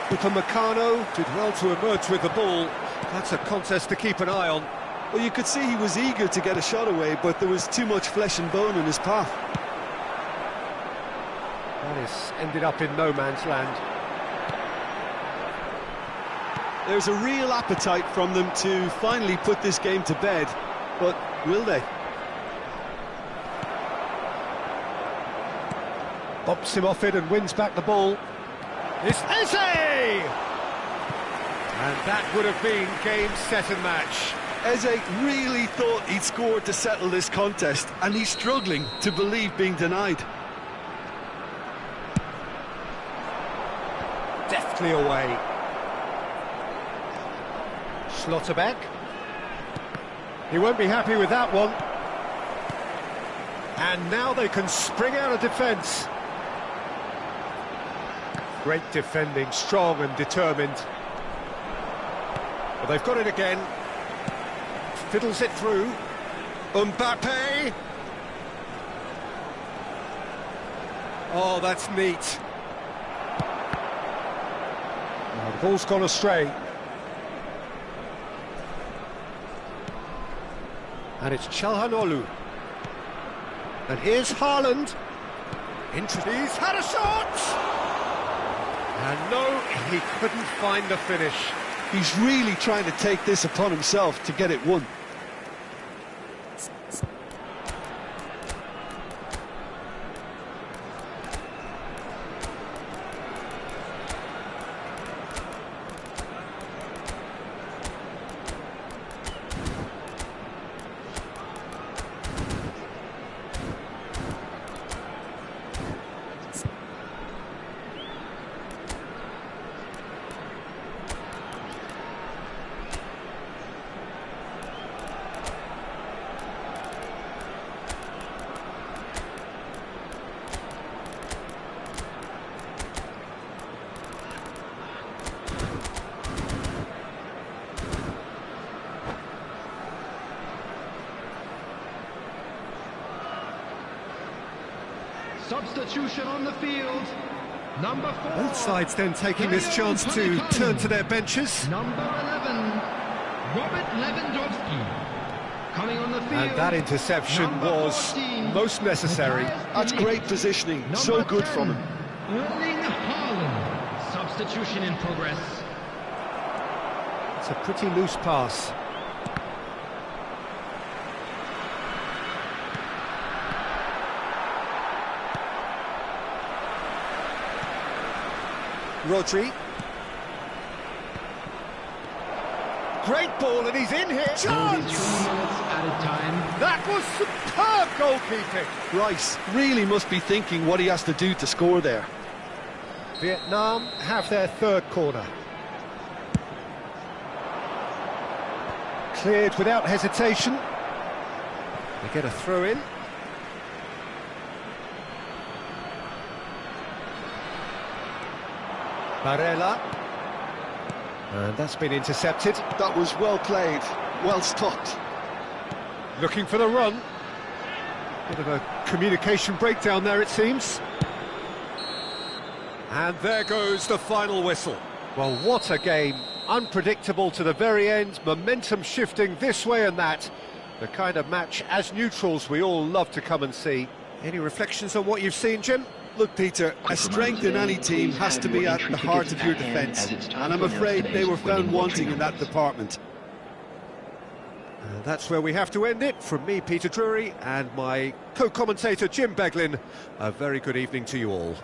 Upamecano did well to emerge with the ball. That's a contest to keep an eye on. Well, you could see he was eager to get a shot away, but there was too much flesh and bone in his path. That is ended up in no man's land. There's a real appetite from them to finally put this game to bed, but will they? Bumps him off it and wins back the ball. It's Eze! And that would have been game, set and match. Eze really thought he'd scored to settle this contest, and he's struggling to believe being denied. Deftly away. Schlotterbeck. He won't be happy with that one. And now they can spring out of defence. Great defending, strong and determined. Well, they've got it again. Fiddles it through. Mbappe. Oh, that's neat. Oh, the ball's gone astray. And it's Çalhanoğlu. And here's Haaland. He's had a shot! And no, he couldn't find the finish. He's really trying to take this upon himself to get it won. Substitution on the field. Number 4. Both sides then taking this chance to turn to their benches. Number 11, Robert Lewandowski. Coming on the field. And that interception Number was 14, most necessary. That's great positioning, so Number good 10, from him. Erling Haaland. Substitution in progress. It's a pretty loose pass. Rodri. Great ball, and he's in here. Will be 2 Chance! minutes added time. That was superb goalkeeping. Rice really must be thinking what he has to do to score there. Vietnam have their third corner. Cleared without hesitation. They get a throw in. Barella. And that's been intercepted. That was well played, well stopped. Looking for the run. Bit of a communication breakdown there, it seems. And there goes the final whistle. Well, what a game. Unpredictable to the very end, momentum shifting this way and that. The kind of match, as neutrals, we all love to come and see. Any reflections on what you've seen, Jim? Look, Peter, a strength in any team has to be at the heart of your defence, and I'm afraid they were found wanting in that department. And that's where we have to end it. From me, Peter Drury, and my co-commentator, Jim Beglin, a very good evening to you all.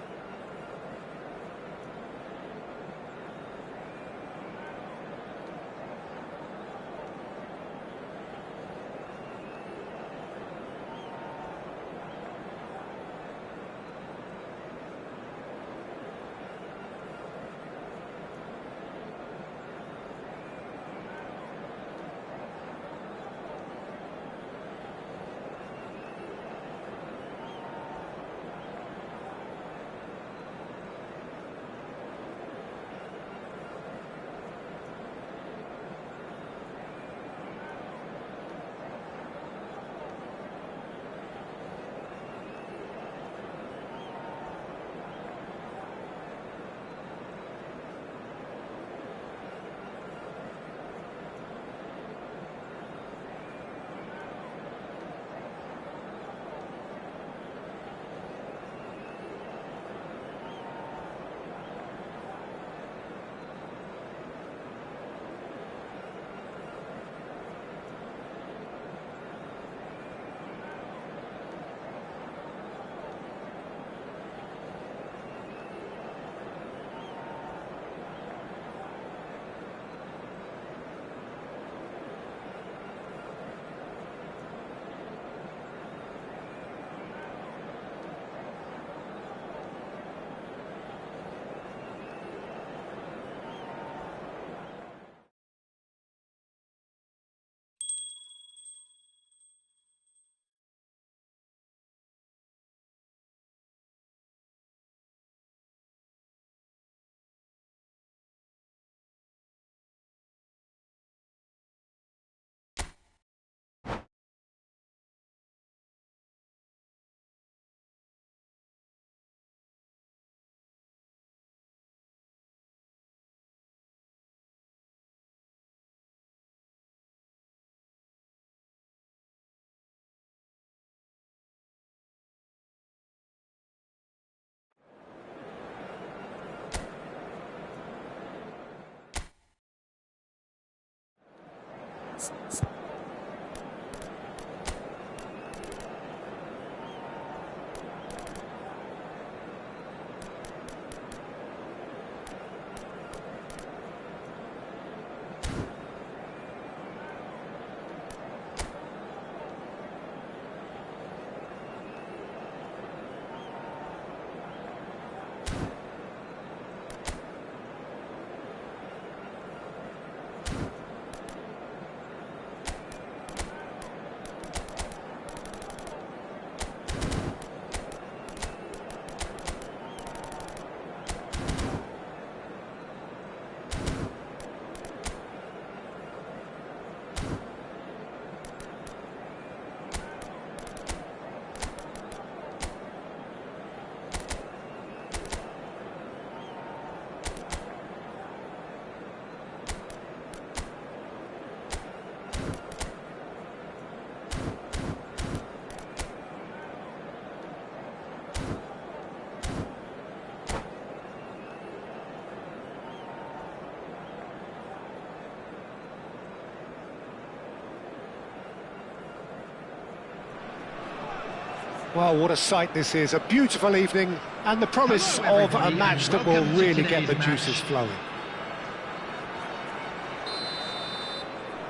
Well, what a sight this is. A beautiful evening and the promise of a match that will really get the juices flowing.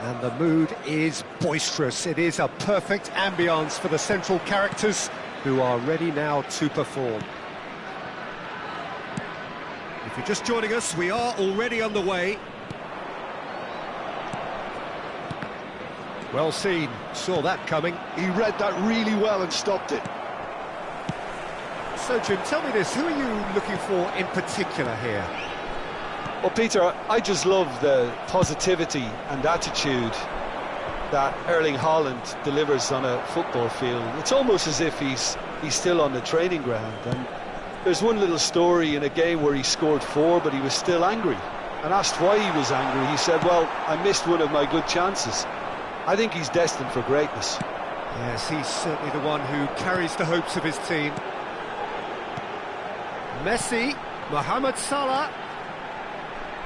And the mood is boisterous. It is a perfect ambience for the central characters who are ready now to perform. If you're just joining us, we are already underway. Well seen, saw that coming. He read that really well and stopped it. So, Jim, tell me this, who are you looking for in particular here? Well, Peter, I just love the positivity and attitude that Erling Haaland delivers on a football field. It's almost as if he's still on the training ground. And there's one little story in a game where he scored 4, but he was still angry. And asked why he was angry, he said, well, I missed one of my good chances. I think he's destined for greatness. Yes, he's certainly the one who carries the hopes of his team. Messi, Mohamed Salah.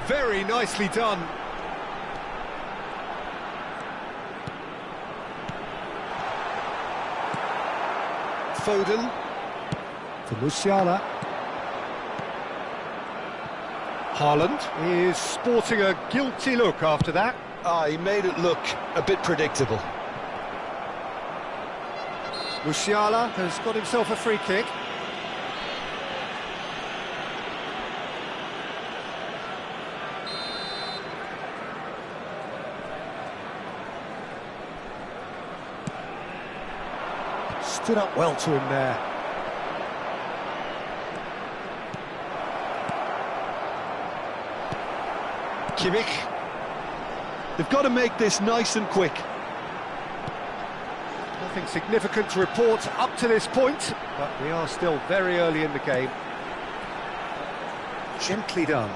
Very nicely done. Foden for Musiala. Haaland is sporting a guilty look after that. He made it look a bit predictable. Musiala has got himself a free kick. Stood up well to him there. Kimmich. They've got to make this nice and quick. Nothing significant to report up to this point, but we are still very early in the game. Gently done.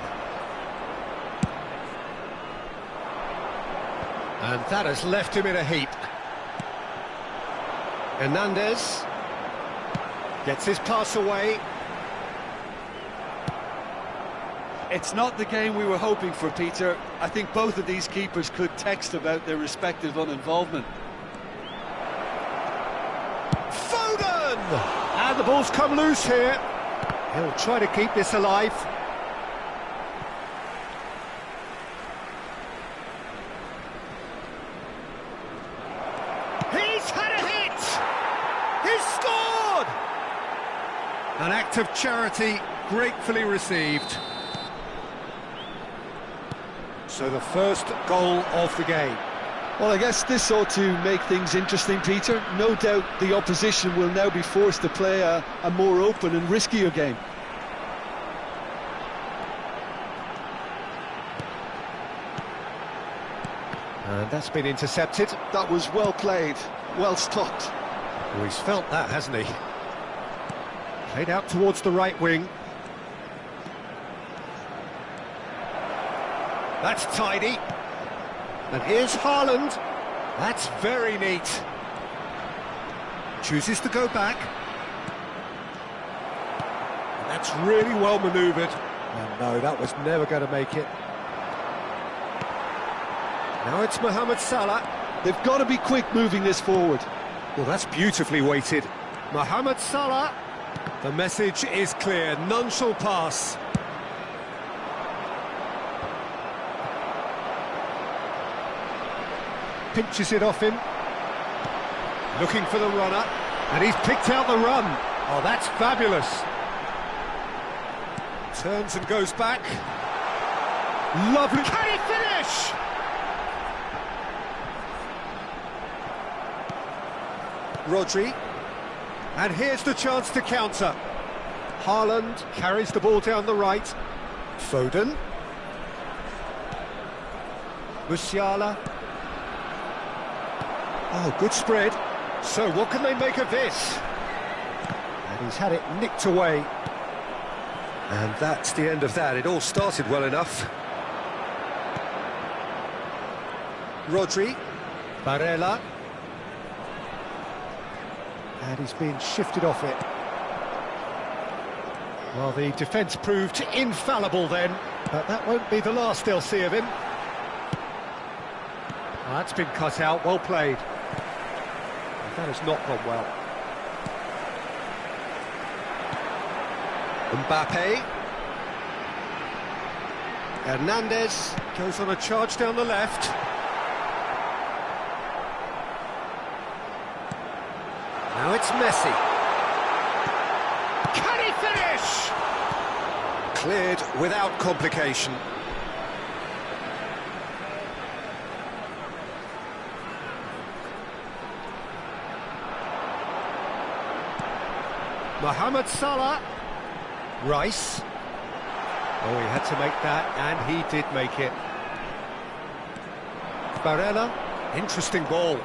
And that has left him in a heap. Hernandez gets his pass away. It's not the game we were hoping for, Peter. I think both of these keepers could text about their respective uninvolvement. Foden! And the ball's come loose here. He'll try to keep this alive. He's had a hit! He's scored! An act of charity gratefully received. So the first goal of the game. Well, I guess this ought to make things interesting, Peter. No doubt the opposition will now be forced to play a more open and riskier game. And that's been intercepted. That was well played, well stopped. Oh, he's felt that, hasn't he? Played out towards the right wing. That's tidy. And here's Haaland. That's very neat. Chooses to go back. And that's really well manoeuvred. And no, that was never going to make it. Now it's Mohamed Salah. They've got to be quick moving this forward. Well, that's beautifully weighted. Mohamed Salah. The message is clear, none shall pass. Pinches it off him. Looking for the runner, and he's picked out the run. Oh, that's fabulous. Turns and goes back. Lovely. Can he finish? Rodri. And here's the chance to counter. Haaland carries the ball down the right. Foden. Musiala. Oh, good spread. So what can they make of this? And he's had it nicked away. And that's the end of that. It all started well enough. Rodri. Barella. And he's being shifted off it. Well, the defence proved infallible then, but that won't be the last they'll see of him. Oh, that's been cut out, well played. And that has not gone well. Mbappe. Hernandez goes on a charge down the left. Now it's Messi. Can he finish? Cleared without complication. Mohamed Salah. Rice. Oh, he had to make that, and he did make it. Barella. Interesting ball.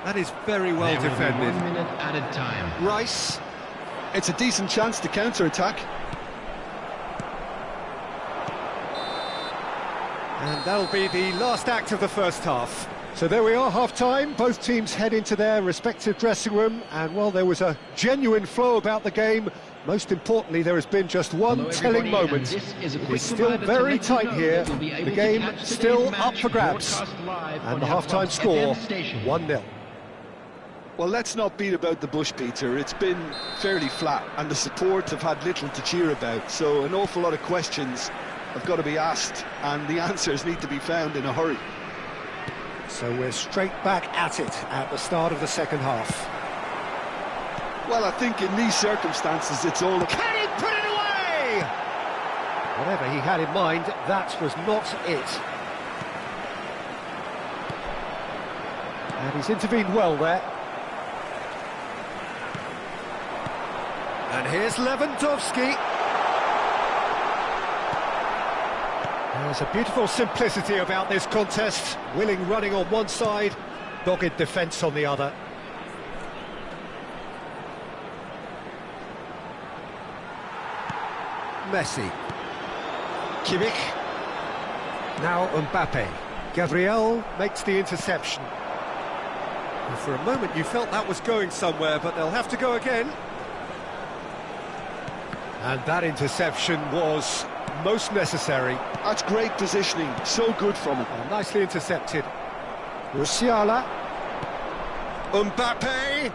That is very well defended. 1 minute added time. Rice. It's a decent chance to counter-attack. And that'll be the last act of the first half. So there we are, half-time. Both teams head into their respective dressing room. And while there was a genuine flow about the game, most importantly, there has been just one telling moment. It's still very tight here. The game still up for grabs. And the half-time score, 1-0. Well, let's not beat about the bush, Peter. It's been fairly flat, and the support have had little to cheer about. So an awful lot of questions have got to be asked, and the answers need to be found in a hurry. So we're straight back at it at the start of the second half. Well, I think in these circumstances, it's all... Can he put it away? Whatever he had in mind, that was not it. And he's intervened well there. And here's Lewandowski. There's a beautiful simplicity about this contest. Willing running on one side, dogged defence on the other. Messi. Kimmich. Now Mbappe. Gabriel makes the interception. And for a moment you felt that was going somewhere, but they'll have to go again. And that interception was most necessary. That's great positioning, so good from him. Oh, nicely intercepted. Musiala. Mbappe.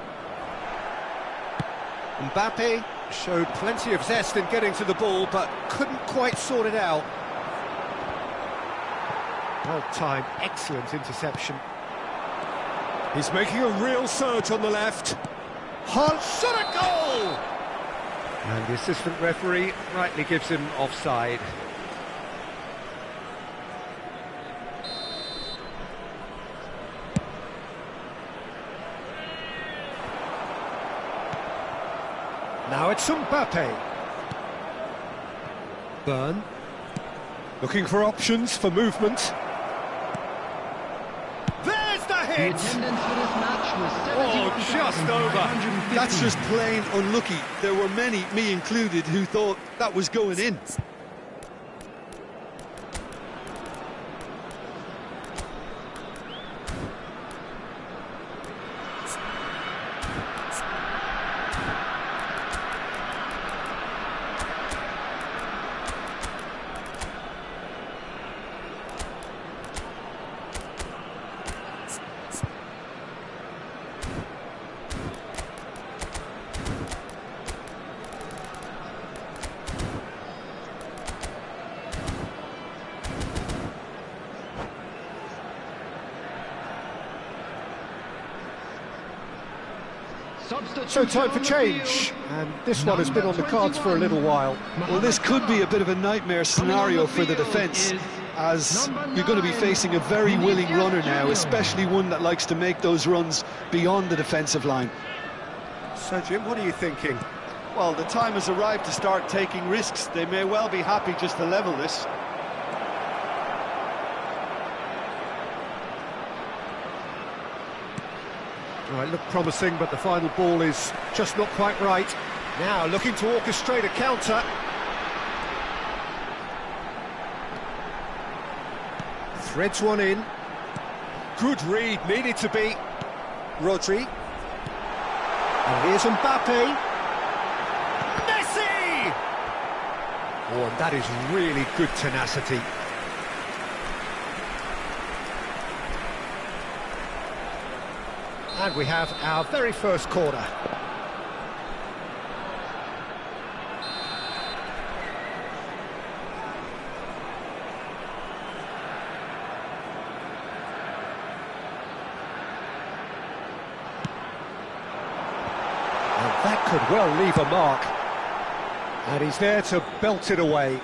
Mbappe showed plenty of zest in getting to the ball, but couldn't quite sort it out. Well-timed, excellent interception. He's making a real surge on the left. Hunt, shot a goal! And the assistant referee rightly gives him offside. Now it's Mbappe. Burn. Looking for options for movement. There's the hit! The attendance for this match was Oh, just over. That's just plain unlucky. There were many, me included, who thought that was going in. So time for change, and this one has been on the cards for a little while. Well, this could be a bit of a nightmare scenario for the defence, as you're going to be facing a very willing runner now, especially one that likes to make those runs beyond the defensive line. So Jim, what are you thinking? Well, the time has arrived to start taking risks. They may well be happy just to level this. Right, look promising, but the final ball is just not quite right. Now looking to orchestrate a counter. Threads one in. Good read, needed to be. Rodri. And here's Mbappe. Messi! Oh, and that is really good tenacity. And we have our very first corner. And that could well leave a mark. And he's there to belt it away.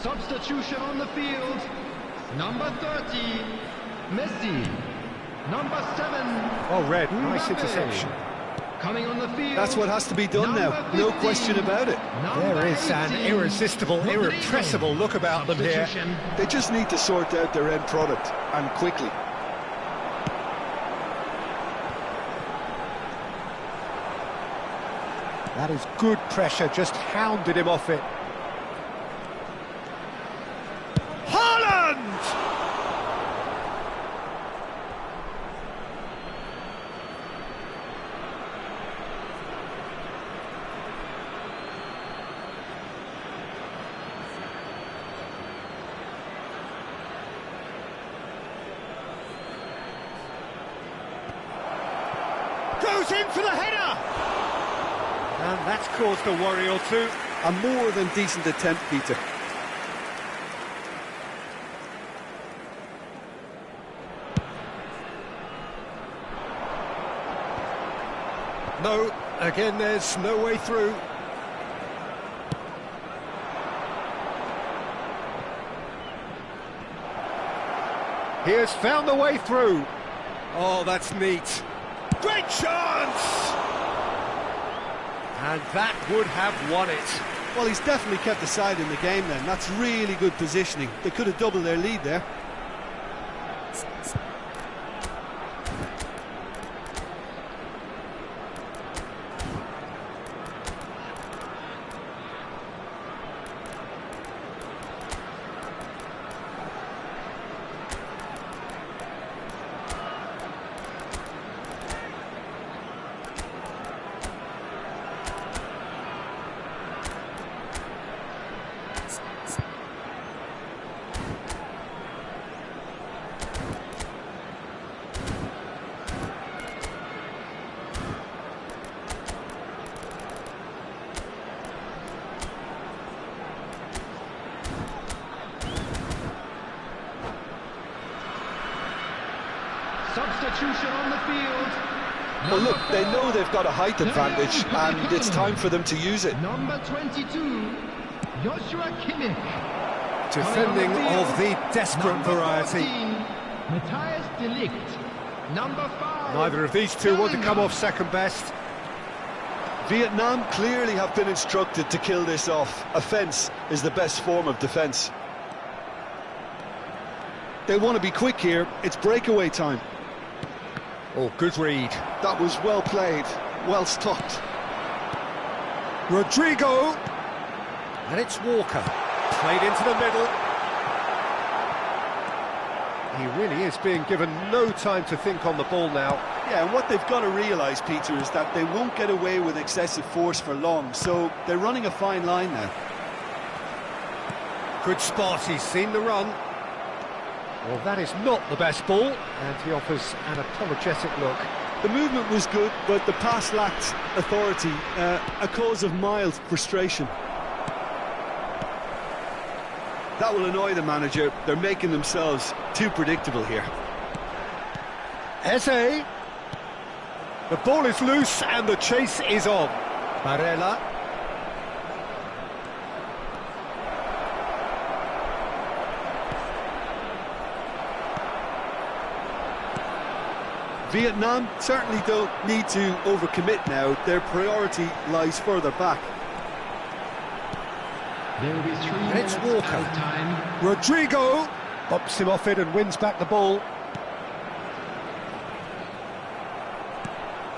Substitution on the field. Number 30, Messi. Number 7. Oh, Red, nice interception. Coming on the field. That's what has to be done now, no question about it. There is an irresistible, irrepressible look about them here. They just need to sort out their end product, and quickly. That is good pressure, just hounded him off it. Goes in for the header! And that's caused a worry or two. A more than decent attempt, Peter. No, again there's no way through. He has found the way through. Oh, that's neat. Great chance! And that would have won it. Well, he's definitely kept the side in the game then. That's really good positioning. They could have doubled their lead there. Substitution on the field. Well, look, they know they've got a height advantage, and it's time for them to use it. Number 22, Joshua Kimmich. Defending of the desperate variety. Matthias Delict. Number 5. Neither of these two want to come off second best. Vietnam clearly have been instructed to kill this off. Offence is the best form of defence. They want to be quick here. It's breakaway time. Oh, good read. That was well played, well stopped. Rodrigo. And it's Walker. Played into the middle. He really is being given no time to think on the ball now. Yeah, and what they've got to realise, Peter, is that they won't get away with excessive force for long, so they're running a fine line now. Good spot, he's seen the run. Well, that is not the best ball, and he offers an apologetic look. The movement was good, but the pass lacked authority, a cause of mild frustration. That will annoy the manager. They're making themselves too predictable here. Eze. The ball is loose and the chase is on. Barella. Vietnam certainly don't need to overcommit now. Their priority lies further back. There will be 3 And it's minutes Walker. out of time. Rodrigo bumps him off it and wins back the ball.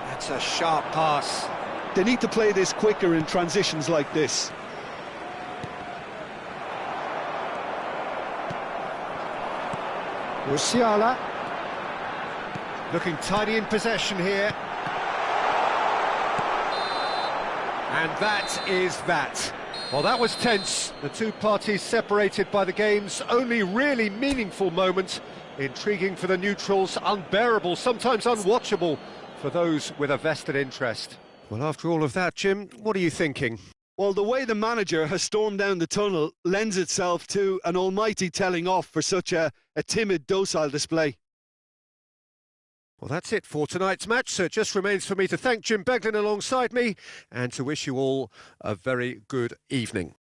That's a sharp pass. They need to play this quicker in transitions like this. Musiala. Looking tidy in possession here. And that is that. Well, that was tense. The two parties separated by the game's only really meaningful moment. Intriguing for the neutrals, unbearable, sometimes unwatchable for those with a vested interest. Well, after all of that, Jim, what are you thinking? Well, the way the manager has stormed down the tunnel lends itself to an almighty telling off for such a timid, docile display. Well, that's it for tonight's match, so it just remains for me to thank Jim Beglin alongside me and to wish you all a very good evening.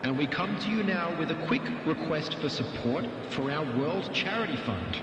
And we come to you now with a quick request for support for our World Charity Fund.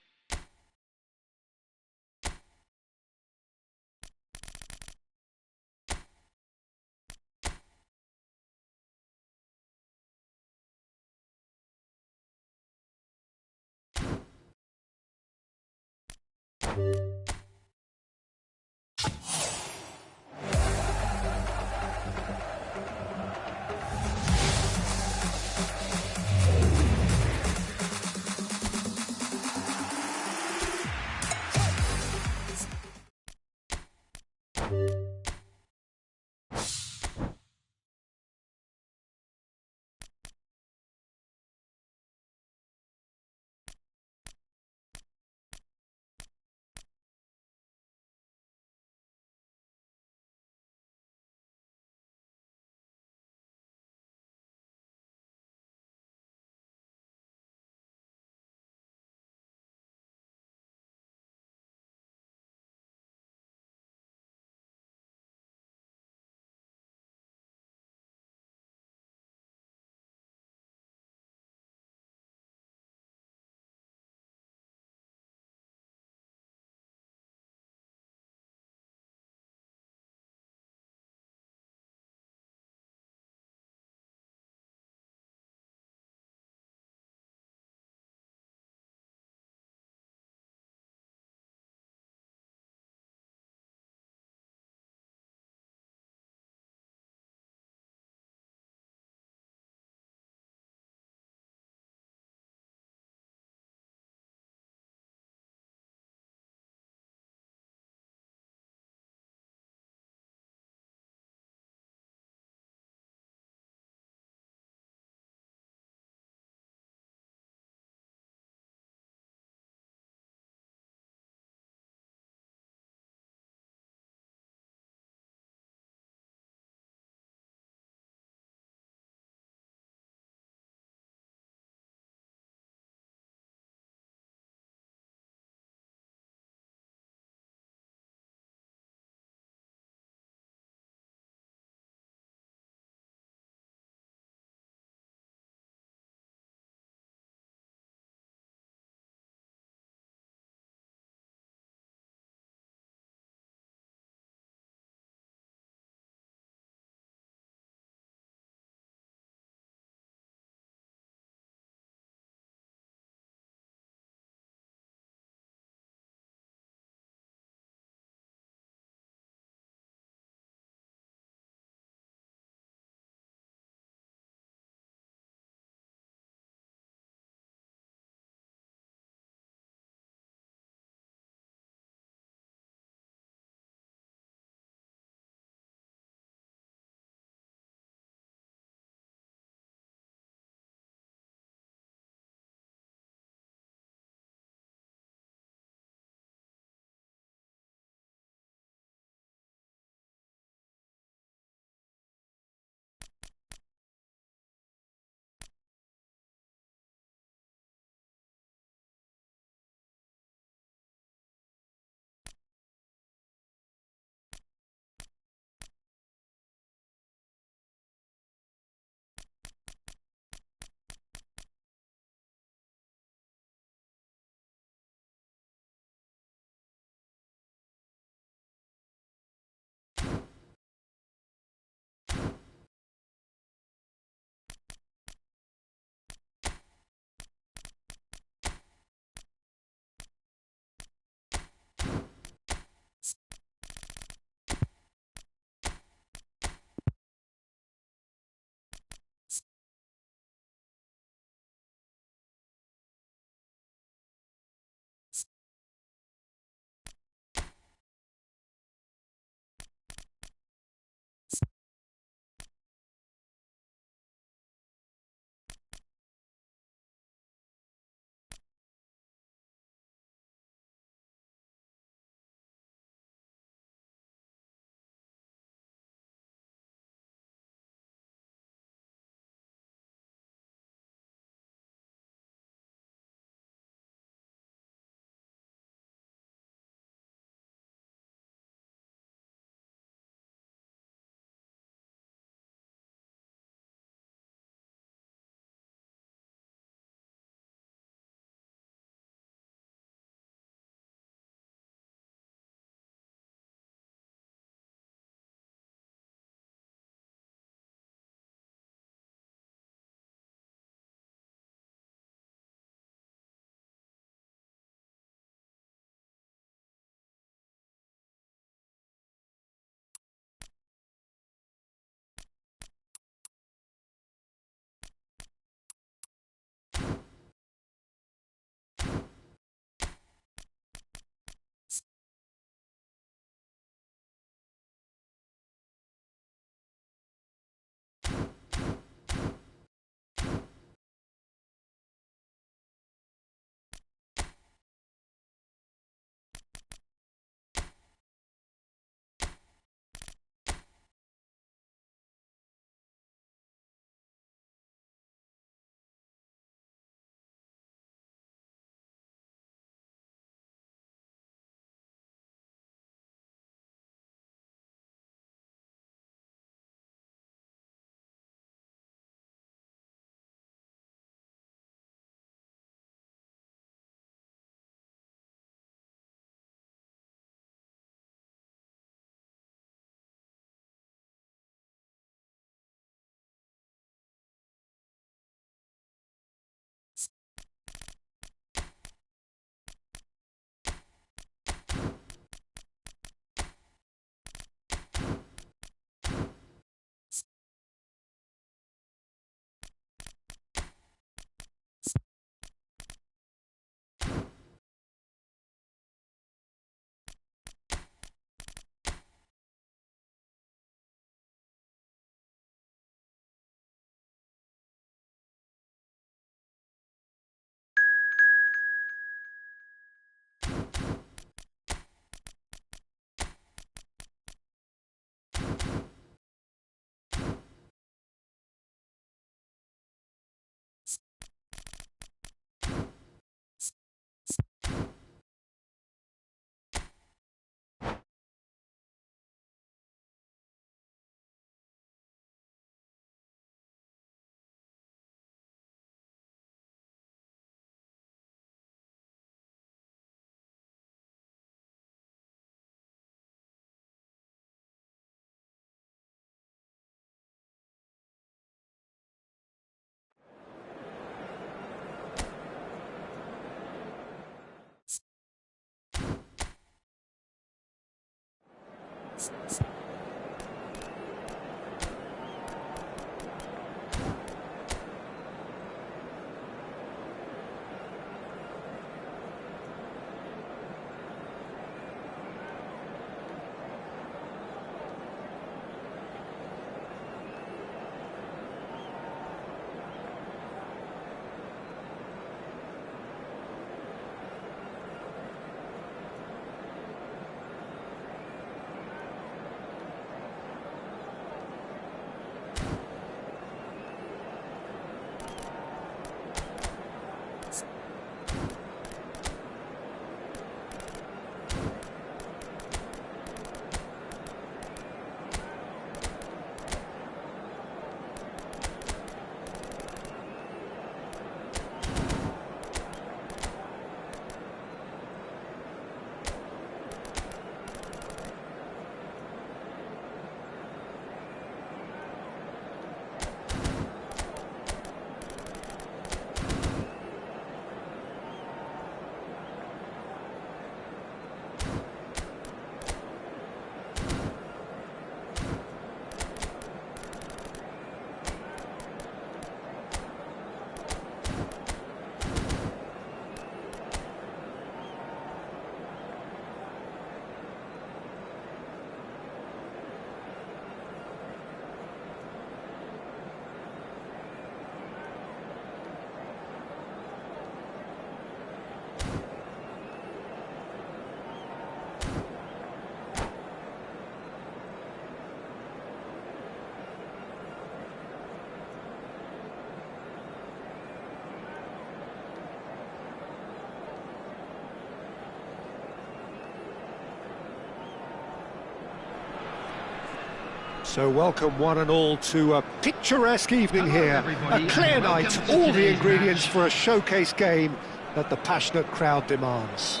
So welcome one and all to a picturesque evening Hello, here, everybody, a clear and welcome night, to all the today's ingredients match. for a showcase game that the passionate crowd demands.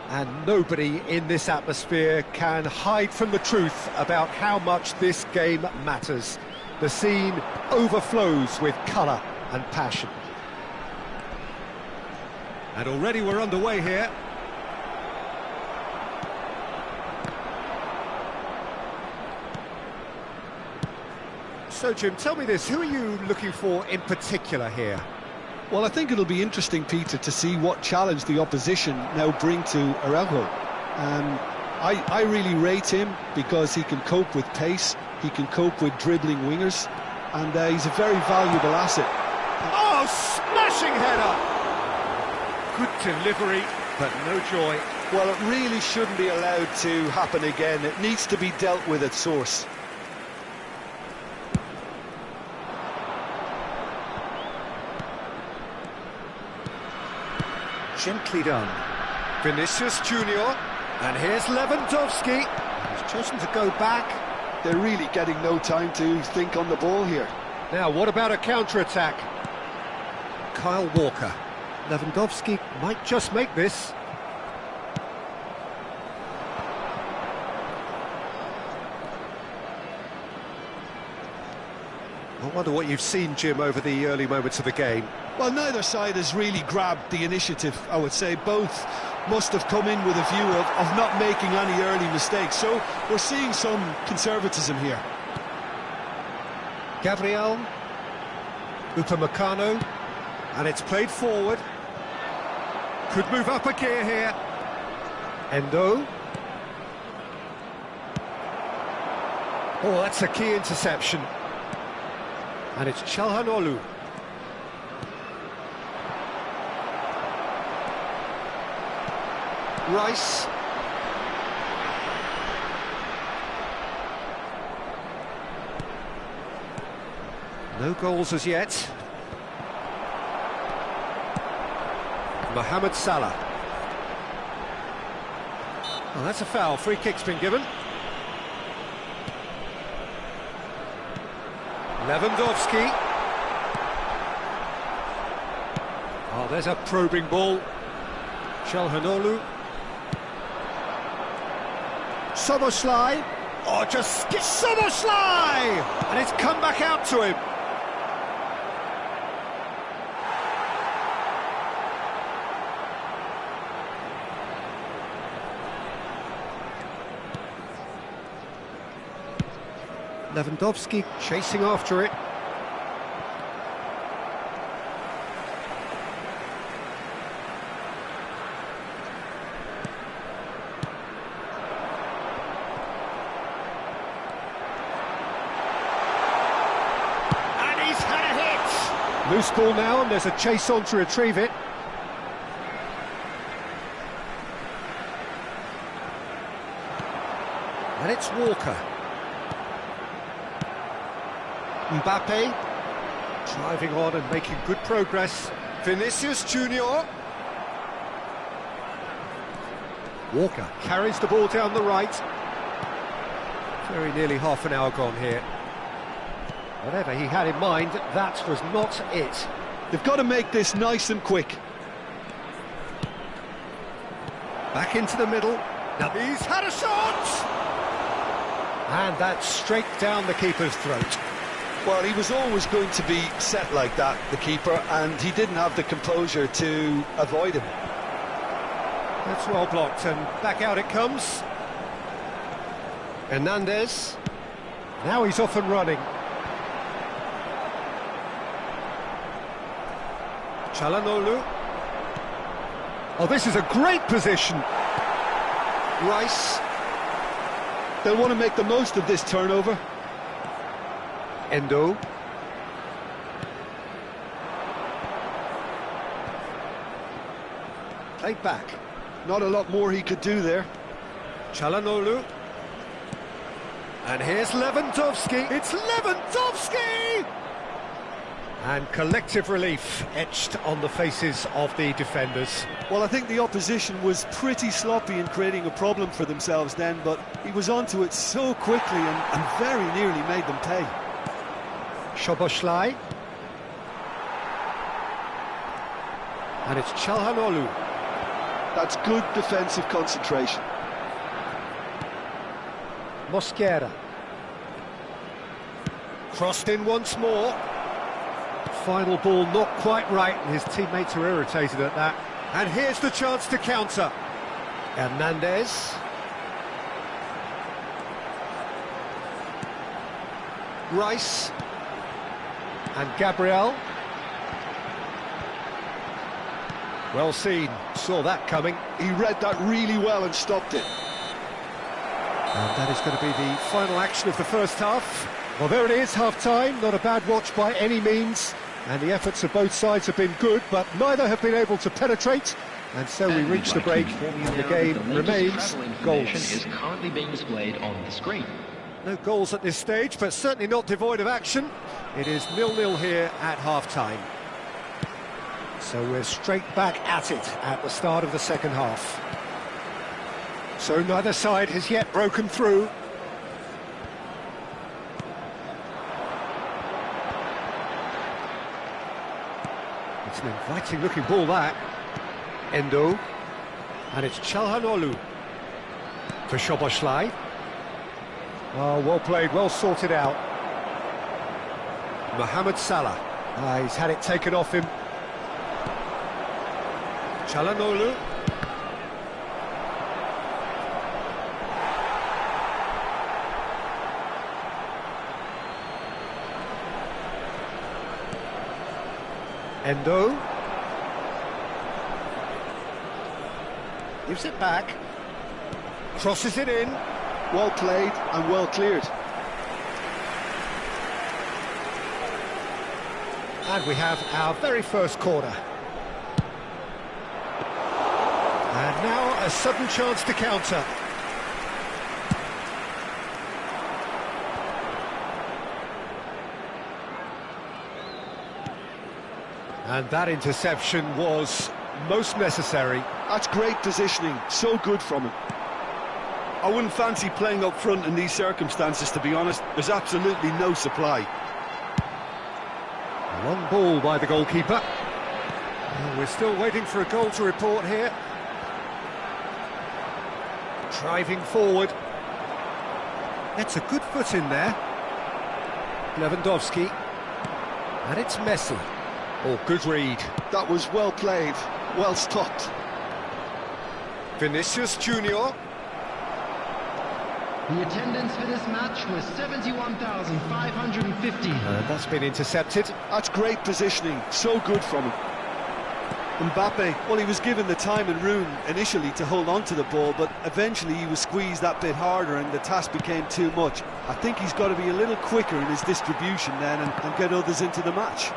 And nobody in this atmosphere can hide from the truth about how much this game matters. The scene overflows with colour and passion. And already we're underway here. So, Jim, tell me this, who are you looking for in particular here? Well, I think it'll be interesting, Peter, to see what challenge the opposition now bring to Araujo. I really rate him because he can cope with pace, he can cope with dribbling wingers, and he's a very valuable asset. Oh, smashing header! Good delivery, but no joy. Well, it really shouldn't be allowed to happen again. It needs to be dealt with at source. Gently done. Vinicius Junior, and here's Lewandowski. He's chosen to go back. They're really getting no time to think on the ball here. Now, what about a counter-attack? Kyle Walker. Lewandowski might just make this. I wonder what you've seen, Jim, over the early moments of the game. Well, neither side has really grabbed the initiative, I would say. Both must have come in with a view of not making any early mistakes. So we're seeing some conservatism here. Gabriel, Upamecano, and it's played forward. Could move up a gear here. Endo. Oh, that's a key interception. And it's Çalhanoğlu. Rice. No goals as yet. Mohamed Salah. Well, that's a foul. Free kick's been given. Lewandowski. Oh, there's a probing ball. Çalhanoğlu. Soboslai. Oh, just skip Soboslai! And it's come back out to him. Lewandowski chasing after it. And he's had a hit! Loose ball now, and there's a chase on to retrieve it. And it's Walker. Mbappe driving on and making good progress. Vinicius Junior. Walker carries the ball down the right. Very nearly half an hour gone here. Whatever he had in mind, that was not it. They've got to make this nice and quick. Back into the middle. Now he's had a shot! And that's straight down the keeper's throat. Well, he was always going to be set like that, the keeper, and he didn't have the composure to avoid him. That's well blocked, and back out it comes. Hernandez. Now he's off and running. Çalhanoğlu. Oh, this is a great position. Rice. They'll want to make the most of this turnover. Endo. Played back. Not a lot more he could do there. Çalhanoğlu. And here's Lewandowski. It's Lewandowski! And collective relief etched on the faces of the defenders. Well, I think the opposition was pretty sloppy in creating a problem for themselves then, but he was onto it so quickly and very nearly made them pay. Szoboszlai. And it's Çalhanoğlu. That's good defensive concentration. Mosquera. Crossed in once more. Final ball not quite right, and his teammates are irritated at that. And here's the chance to counter. Hernandez. Rice. And Gabriel. Well seen, saw that coming. He read that really well and stopped it. And that is going to be the final action of the first half. Well, there it is, half-time. Not a bad watch by any means. And the efforts of both sides have been good, but neither have been able to penetrate. And so we reach the break, and the game remains goalless. Is currently being displayed on the screen. No goals at this stage, but certainly not devoid of action. It is 0-0 here at half-time. So we're straight back at it at the start of the second half. So neither side has yet broken through. It's an inviting-looking ball, that. Endo. And it's Çalhanoğlu for Szoboszlai. Oh, well played, well sorted out. Mohamed Salah. He's had it taken off him. Çalhanoğlu. Endo. Gives it back. Crosses it in. Well played and well cleared. And we have our very first corner. And now a sudden chance to counter. And that interception was most necessary. That's great positioning, so good from him. I wouldn't fancy playing up front in these circumstances, to be honest. There's absolutely no supply. A long ball by the goalkeeper. Oh, we're still waiting for a goal to report here. Driving forward. That's a good foot in there. Lewandowski. And it's Messi. Oh, good read. That was well played, well stopped. Vinicius Junior. The attendance for this match was 71,550. That's been intercepted. That's great positioning, so good from him. Mbappe, well, he was given the time and room initially to hold on to the ball, but eventually he was squeezed that bit harder and the task became too much. I think he's got to be a little quicker in his distribution then and get others into the match.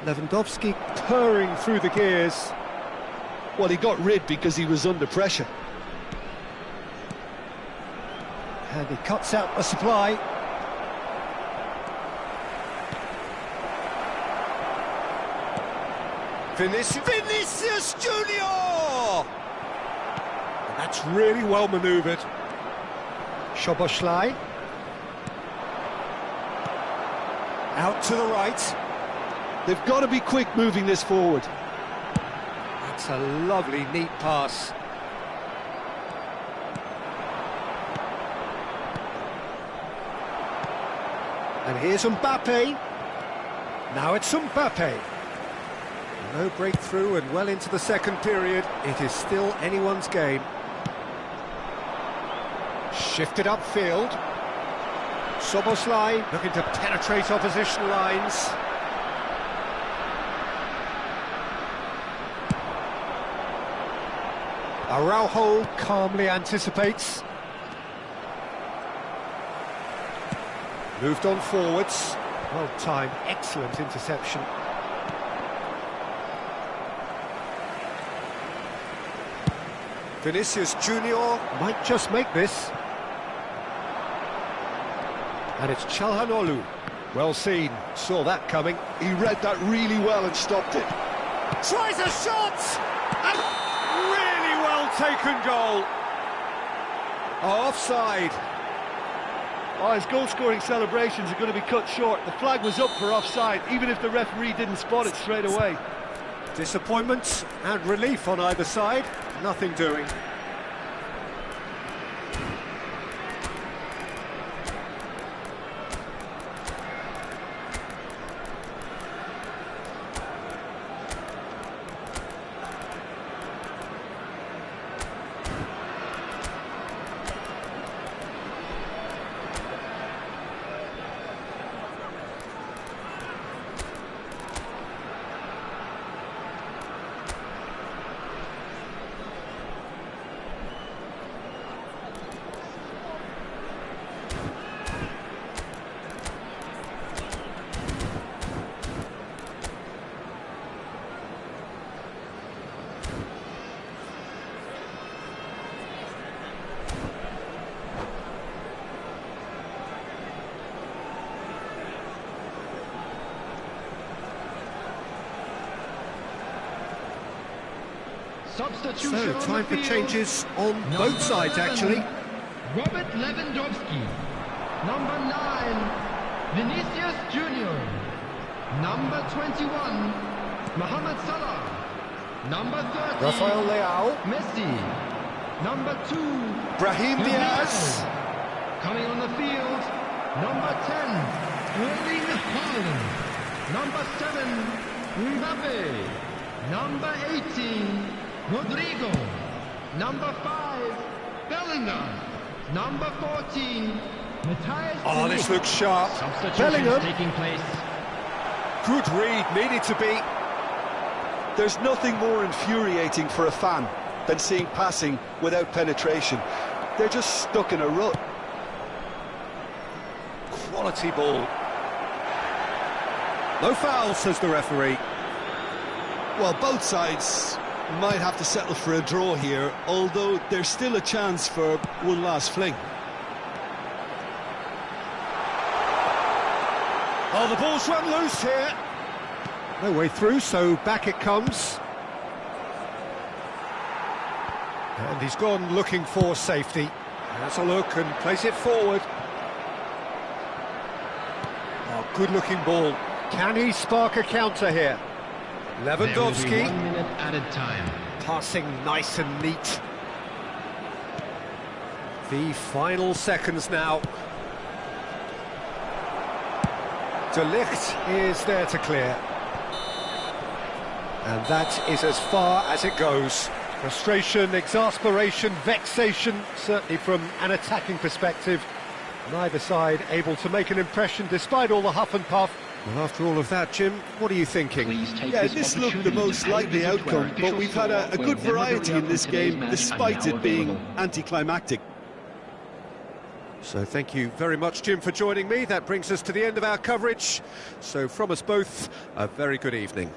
Lewandowski purring through the gears. Well, he got rid because he was under pressure. And he cuts out the supply. Vinicius Junior! And that's really well manoeuvred. Szoboszlai. Out to the right. They've got to be quick moving this forward. That's a lovely, neat pass. And here's Mbappe. Now it's Mbappe. No breakthrough and well into the second period. It is still anyone's game. Shifted upfield. Szoboszlai looking to penetrate opposition lines. Araujo calmly anticipates. Moved on forwards. Well timed, excellent interception. Vinicius Junior might just make this. And it's Çalhanoğlu. Well seen, saw that coming. He read that really well and stopped it. Tries a shot! And really well taken goal. Offside. Oh, his goal-scoring celebrations are going to be cut short. The flag was up for offside, even if the referee didn't spot it straight away. Disappointment and relief on either side. Nothing doing. Substitution So, time for changes on both sides, actually. Robert Lewandowski. Number 9, Vinicius Junior. Number 21, Mohamed Salah. Number 30, Rafael Leao. Messi. Number 2, Brahim Ronaldo. Diaz. Coming on the field, number 10, Erling Haaland. Number 7, Mbappe. Number 18, Rodrigo. Number 5, Bellingham. Number 14, Matthias. Oh, this looks sharp. Substitution Bellingham. taking place. Good read, needed to be. There's nothing more infuriating for a fan than seeing passing without penetration. They're just stuck in a rut. Quality ball. No foul, says the referee. Well, both sides might have to settle for a draw here, although there's still a chance for one last fling. Oh, the ball's run loose here. No way through, so back it comes. And he's gone looking for safety. Has a look and plays it forward. Oh, good-looking ball. Can he spark a counter here? Lewandowski. There will be 1 minute added time. Passing nice and neat. The final seconds now. De Ligt is there to clear. And that is as far as it goes. Frustration, exasperation, vexation, certainly from an attacking perspective. Neither side able to make an impression despite all the huff and puff. Well, after all of that, Jim, what are you thinking? Yeah, this looked the most likely outcome, but we've had a good variety in this game, despite it being anticlimactic. So thank you very much, Jim, for joining me. That brings us to the end of our coverage. So from us both, a very good evening.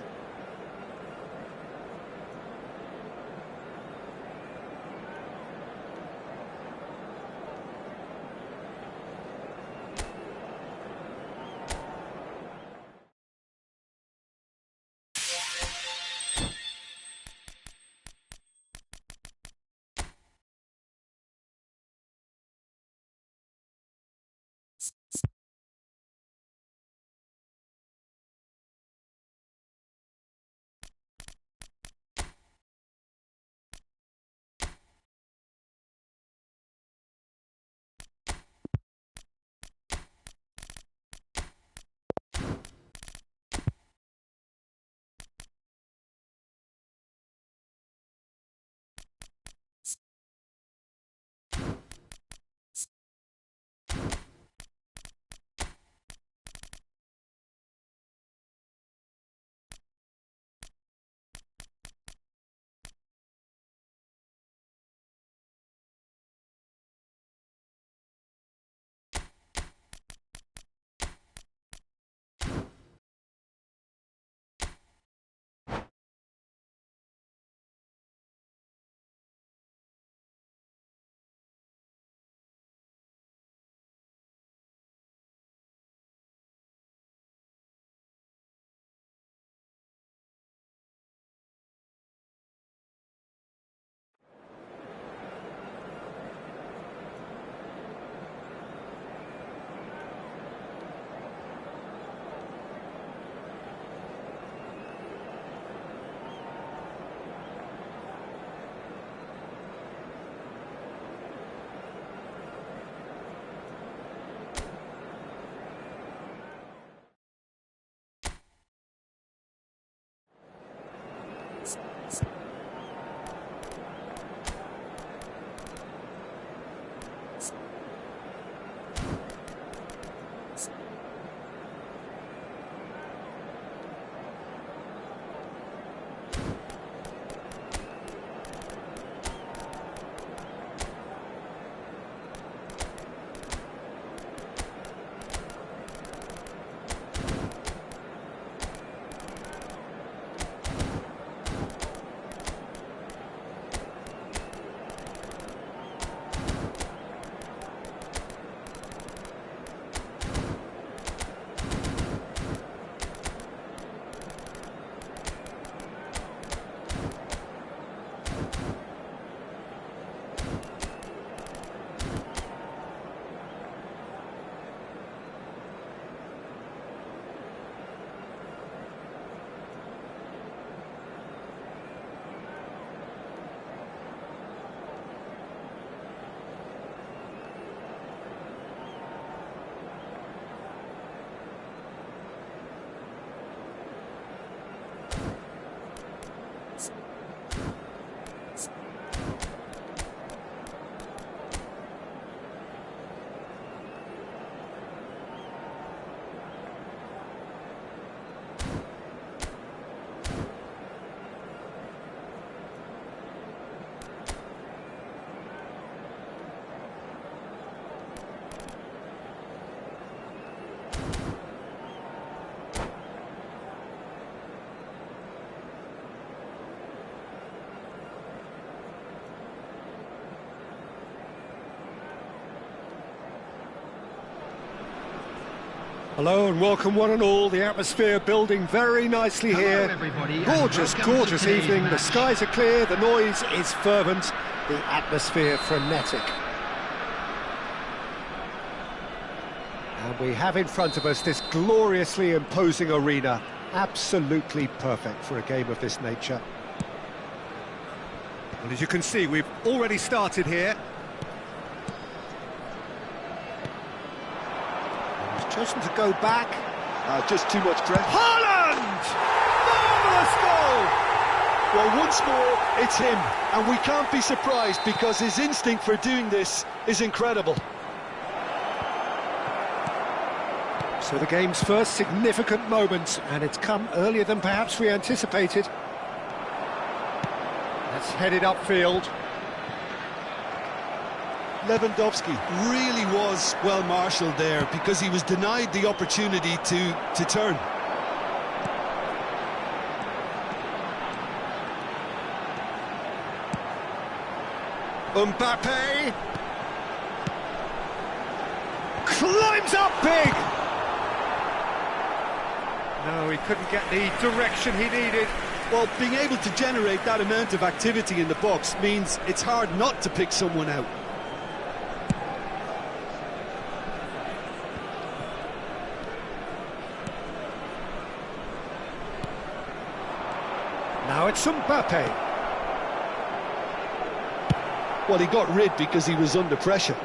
Hello and welcome one and all. The atmosphere building very nicely here. Everybody, Gorgeous, gorgeous evening. The skies are clear, the noise is fervent, the atmosphere frenetic. And we have in front of us this gloriously imposing arena. Absolutely perfect for a game of this nature. Well, as you can see, we've already started here. Chosen to go back, Just too much pressure. Haaland! Marvellous goal! Well, once more, it's him, and we can't be surprised because his instinct for doing this is incredible. So the game's first significant moment, and it's come earlier than perhaps we anticipated. Let's head it upfield. Lewandowski really was well marshalled there because he was denied the opportunity to turn. Mbappe climbs up big. No, he couldn't get the direction he needed. Well, being able to generate that amount of activity in the box means it's hard not to pick someone out. Now it's Mbappe. Well, he got rid because he was under pressure.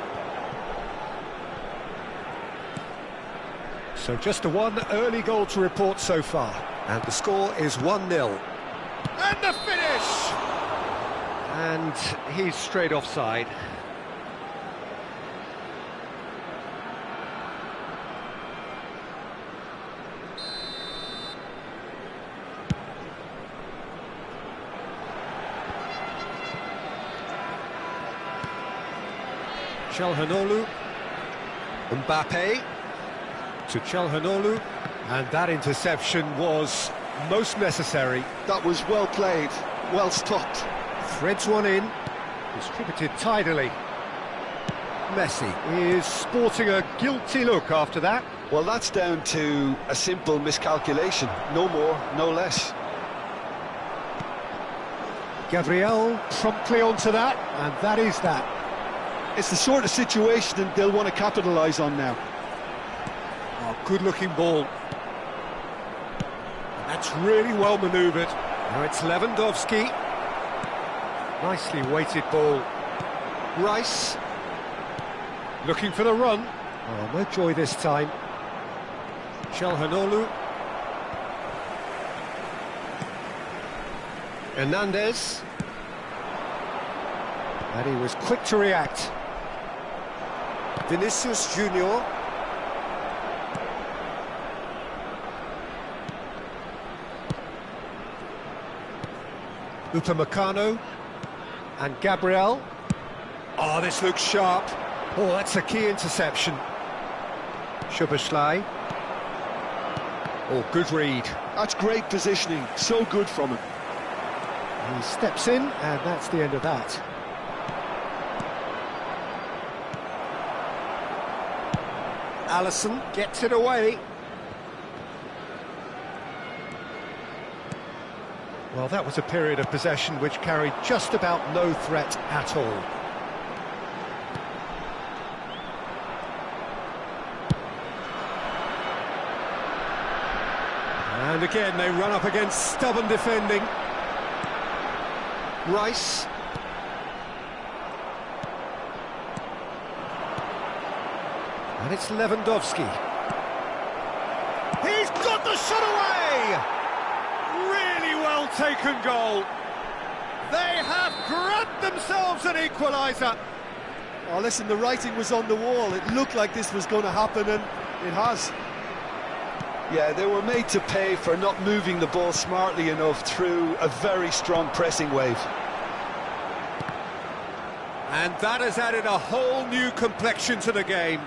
So just a one early goal to report so far. And the score is 1-0. And the finish! And he's straight offside. Çalhanoğlu, Mbappe to Çalhanoğlu, and that interception was most necessary. That was well played, well stopped. Threads one in, distributed tidily. Messi is sporting a guilty look after that. Well, that's down to a simple miscalculation, no more, no less. Gabriel promptly onto that, and that is that. It's the sort of situation that they'll want to capitalise on now. Oh, good-looking ball. That's really well manoeuvred. Now it's Lewandowski. Nicely weighted ball. Rice. Looking for the run. Oh, no joy this time. Çalhanoğlu. Hernandez. And he was quick to react. Vinicius Junior. Upamecano and Gabriel. Oh, this looks sharp. Oh, that's a key interception. Szoboszlai. Oh, good read. That's great positioning, so good from him. He steps in, and that's the end of that. Alisson gets it away. Well, that was a period of possession which carried just about no threat at all. And again, they run up against stubborn defending. Rice. And it's Lewandowski. He's got the shot away! Really well taken goal. They have grabbed themselves an equaliser. Oh, listen, the writing was on the wall. It looked like this was going to happen, and it has. Yeah, they were made to pay for not moving the ball smartly enough through a very strong pressing wave. And that has added a whole new complexion to the game.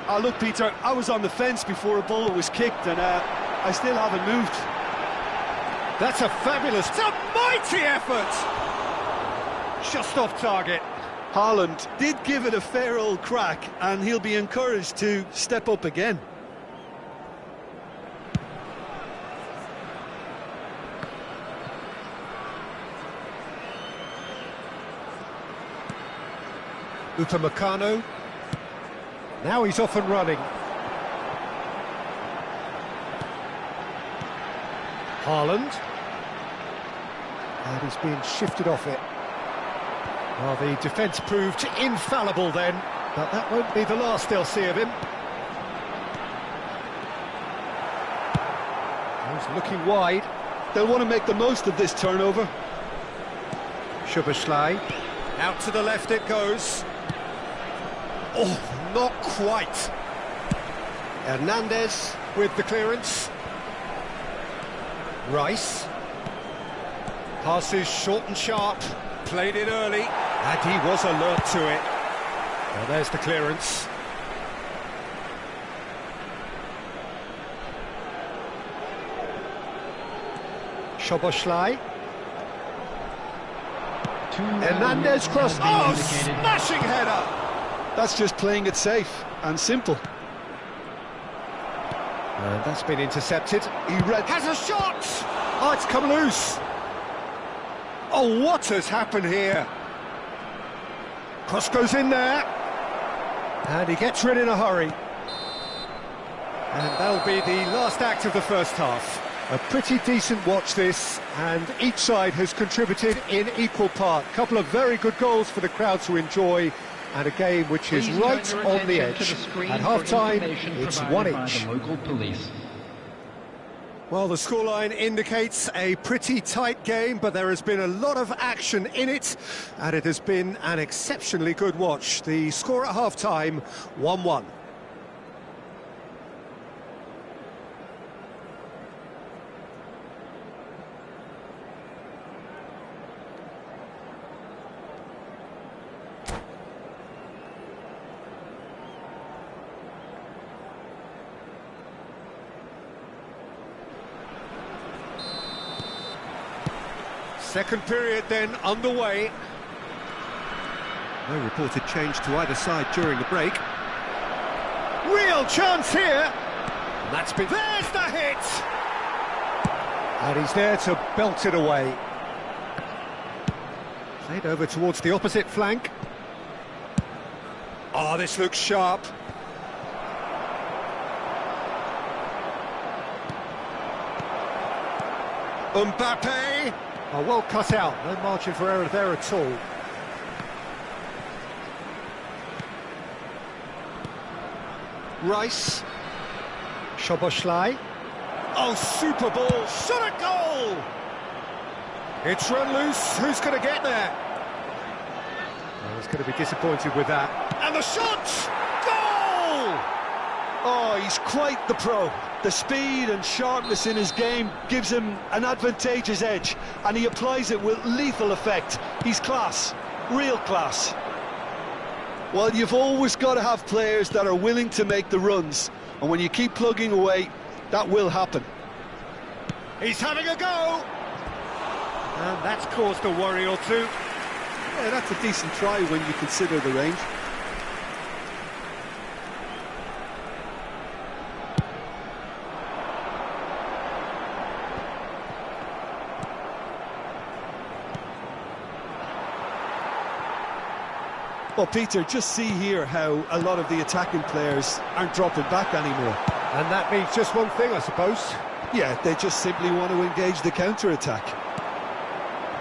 Oh, look, Peter, I was on the fence before a ball was kicked, and I still haven't moved. That's a fabulous, it's a mighty effort! Just off target. Haaland did give it a fair old crack, and he'll be encouraged to step up again. Upamecano. Now he's off and running. Haaland. And he's being shifted off it. Well, the defence proved infallible then, but that won't be the last they'll see of him. He's looking wide. They'll want to make the most of this turnover. Szoboszlai. Out to the left it goes. Oh, not quite. Hernandez with the clearance. Rice. Passes short and sharp. Played it early. And he was alert to it. Well, there's the clearance. Szoboszlai. Hernandez cross. Oh, smashing header! That's just playing it safe and simple. And that's been intercepted. He read... Has a shot! Oh, it's come loose. Oh, what has happened here? Cross goes in there. And he gets rid in a hurry. And that'll be the last act of the first half. A pretty decent watch this, and each side has contributed in equal part. A couple of very good goals for the crowd to enjoy, and a game which is right on the edge. At half-time, it's one each. Well, the scoreline indicates a pretty tight game, but there has been a lot of action in it, and it has been an exceptionally good watch. The score at half-time, 1-1. Second period then underway. No reported change to either side during the break. Real chance here. And that's been... There's the hit! And he's there to belt it away. Played over towards the opposite flank. Oh, this looks sharp. Mbappe! Oh, well cut out, no margin for error there at all. Rice. Szoboszlai. Oh, super ball, shot a goal! It's run loose, who's going to get there? Oh, he's going to be disappointed with that. And the shot! Goal! Oh, he's quite the pro. The speed and sharpness in his game gives him an advantageous edge, and he applies it with lethal effect. He's class, real class. Well, you've always got to have players that are willing to make the runs, and when you keep plugging away, that will happen. He's having a go! And that's caused a worry or two. Yeah, that's a decent try when you consider the range. Well, Peter, just see here how a lot of the attacking players aren't dropping back anymore. And that means just one thing, I suppose. Yeah, they just simply want to engage the counter-attack.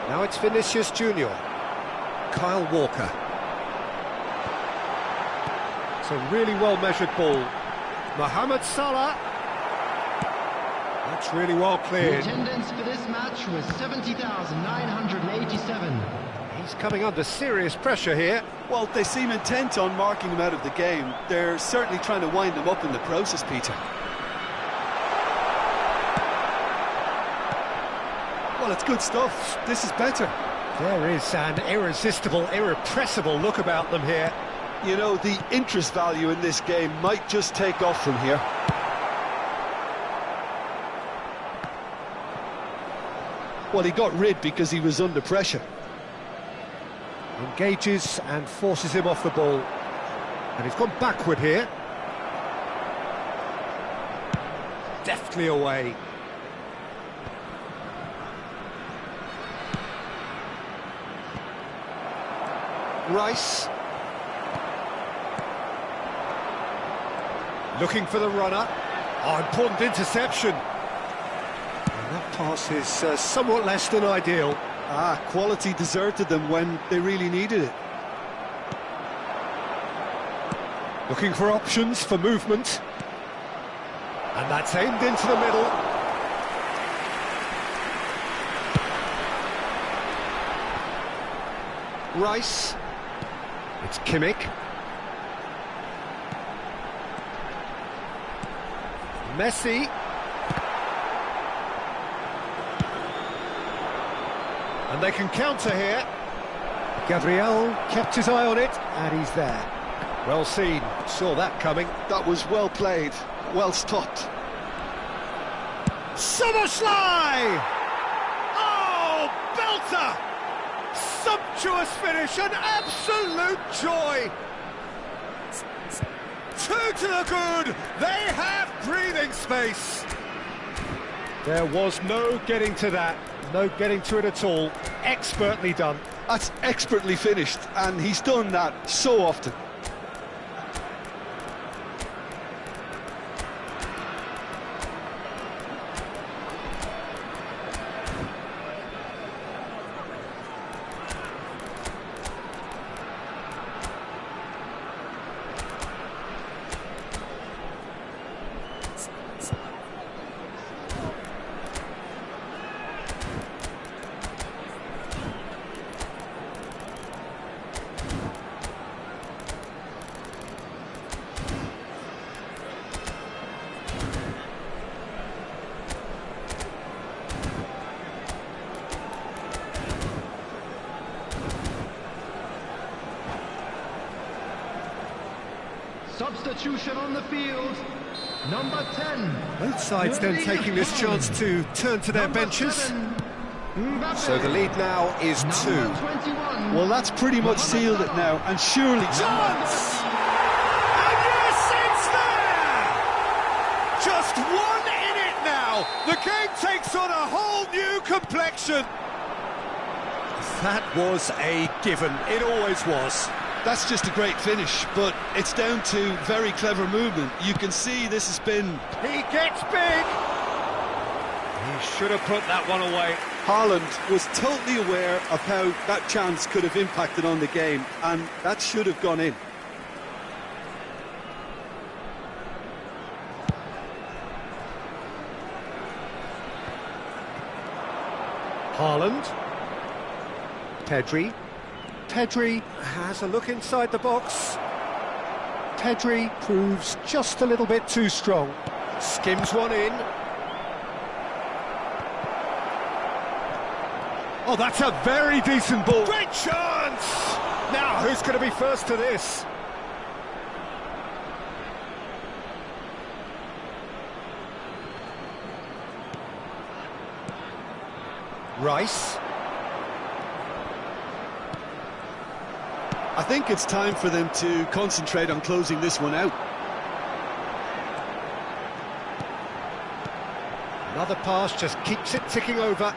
Now it's Vinicius Junior. Kyle Walker. It's a really well-measured ball. Mohamed Salah. That's really well The cleared. attendance for this match was 70,987. He's coming under serious pressure here. Well, they seem intent on marking him out of the game. They're certainly trying to wind him up in the process, Peter. Well, it's good stuff. This is better. There is an irresistible, irrepressible look about them here. You know, the interest value in this game might just take off from here. Well, he got rid because he was under pressure. Engages and forces him off the ball. And he's gone backward here. Deftly away. Rice. Looking for the runner. Oh, important interception. And that pass is somewhat less than ideal. Ah, quality deserted them when they really needed it. Looking for options for movement. And that's aimed into the middle. Rice. It's Kimmich. Messi. And they can counter here. Gabriel kept his eye on it, and he's there. Well seen, saw that coming. That was well played, well stopped. Soboslai! Oh, belter! Sumptuous finish, an absolute joy! Two to the good, they have breathing space. There was no getting to that, no getting to it at all. Expertly done. That's expertly finished, and he's done that so often. Substitution on the field, number 10. Both sides then taking this chance to turn to their benches. So the lead now is 2. Well, that's pretty much sealed it now, and surely... Chance! And yes, it's there! Just one in it now. The game takes on a whole new complexion. That was a given. It always was. That's just a great finish, but it's down to very clever movement. You can see this has been... He gets big! He should have put that one away. Haaland was totally aware of how that chance could have impacted on the game, and that should have gone in. Haaland. Pedri. Pedri has a look inside the box. Pedri proves just a little bit too strong. Skims one in. Oh, that's a very decent ball. Great chance! Now, who's going to be first to this? Rice. I think it's time for them to concentrate on closing this one out. Another pass just keeps it ticking over.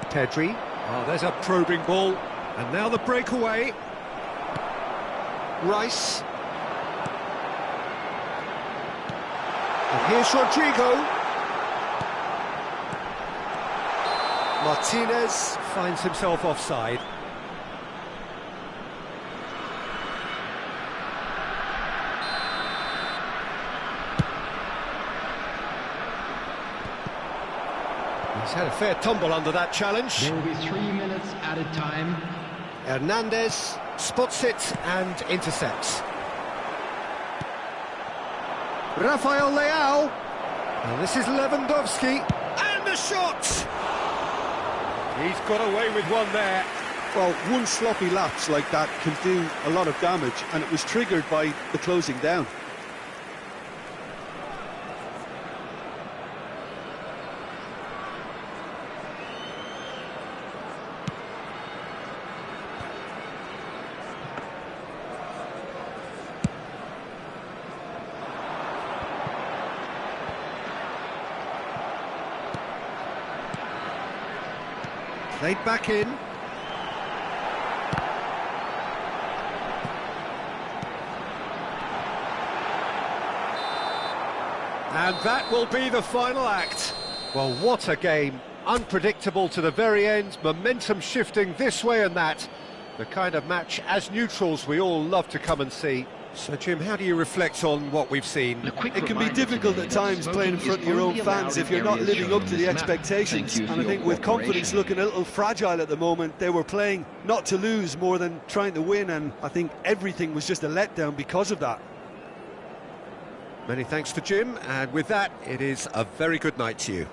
Pedri. Oh, there's a probing ball. And now the breakaway. Rice. And here's Rodrigo. Martinez finds himself offside. He's had a fair tumble under that challenge. There will be 3 minutes added time. Hernandez spots it and intercepts. Rafael Leao. And this is Lewandowski. And the shot! He's got away with one there. Well, one sloppy lapse like that can do a lot of damage, and it was triggered by the closing down. Played back in. And that will be the final act. Well, what a game. Unpredictable to the very end, momentum shifting this way and that. The kind of match, as neutrals, we all love to come and see. So, Jim, how do you reflect on what we've seen? A quick It can be reminder difficult today at that times playing in smoking front of is your own only fans allowed if in you're not areas living shown up on to this the map. expectations. Thank you for And I your think with confidence cooperation. looking a little fragile at the moment, they were playing not to lose more than trying to win, and I think everything was just a letdown because of that. Many thanks to Jim, and with that, it is a very good night to you.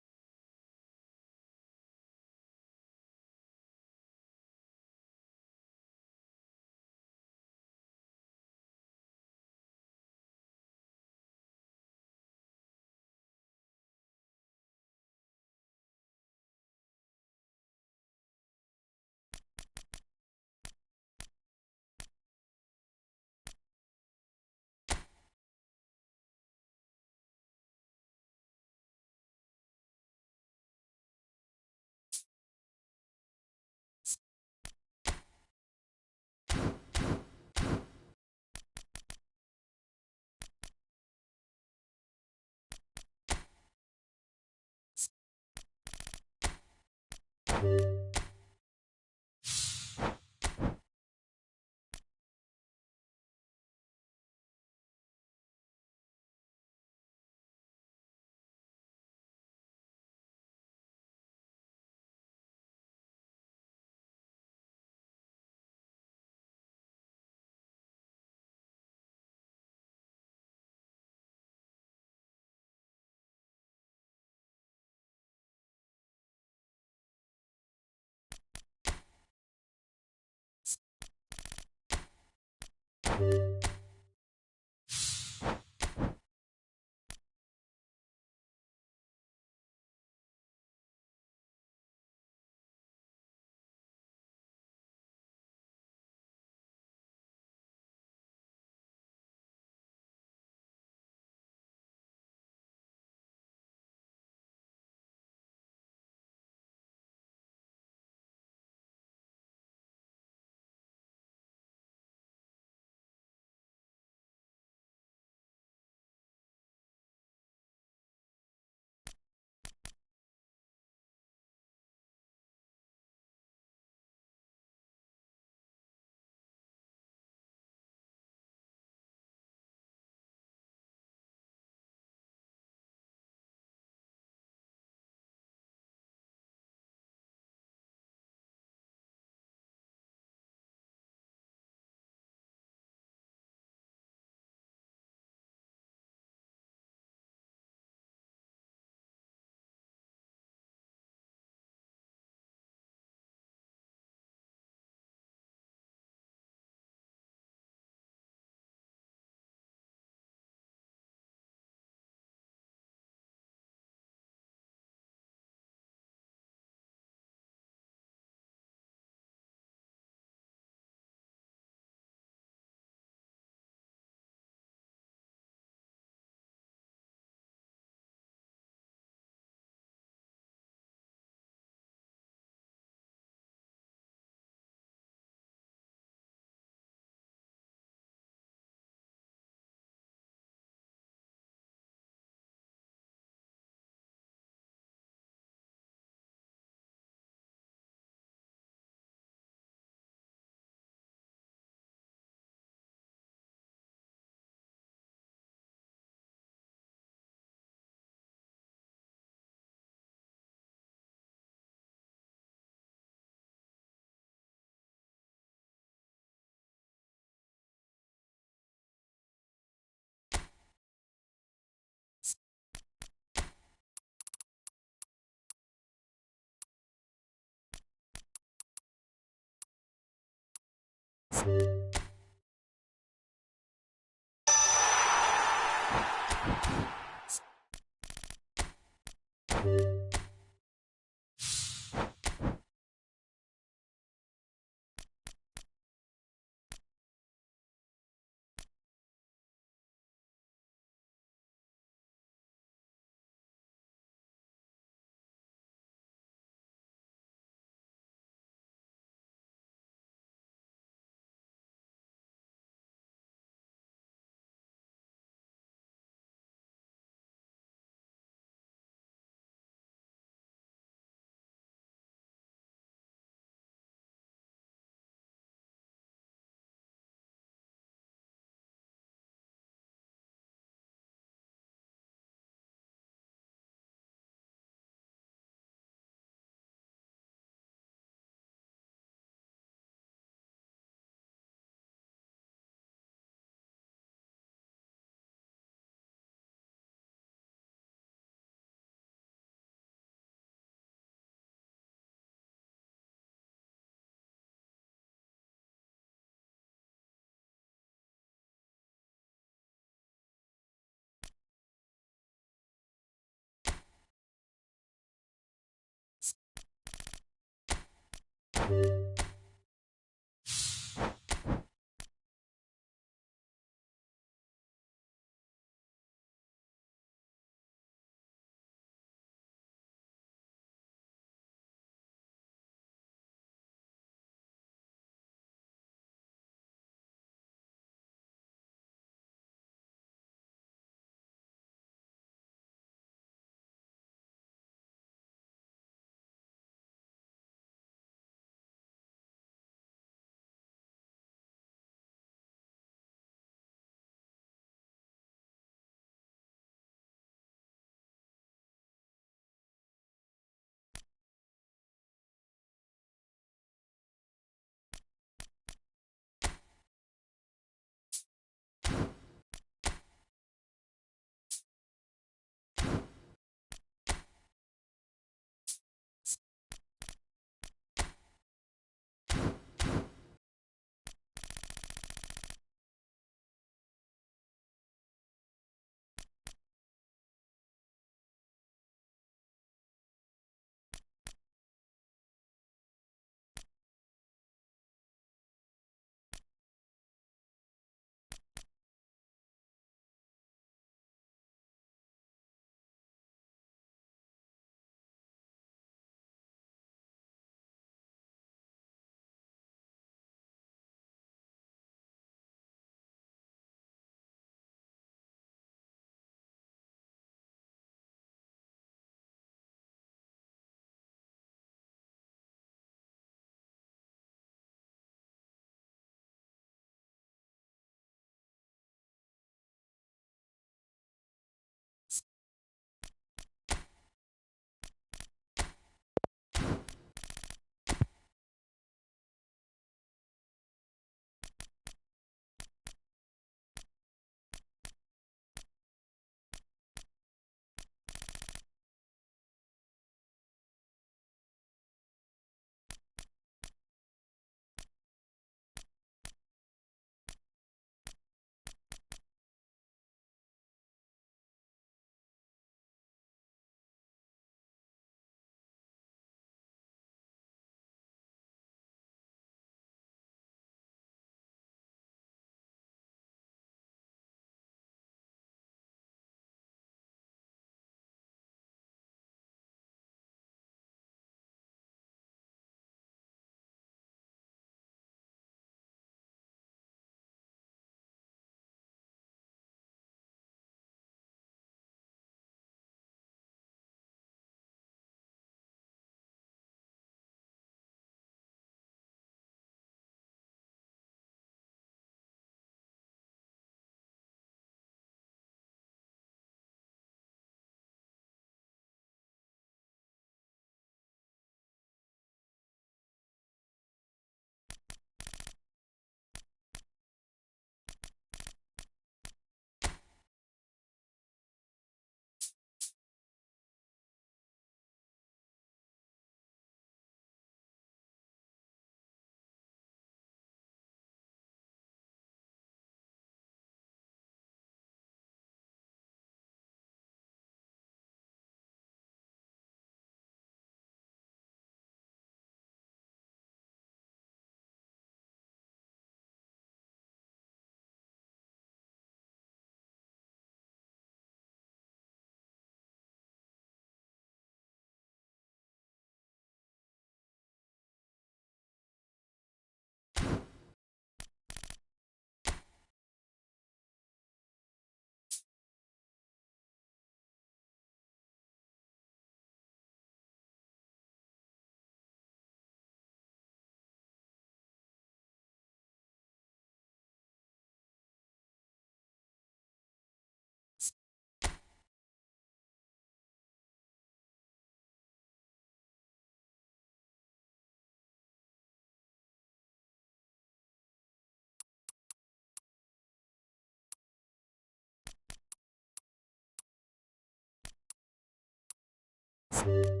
you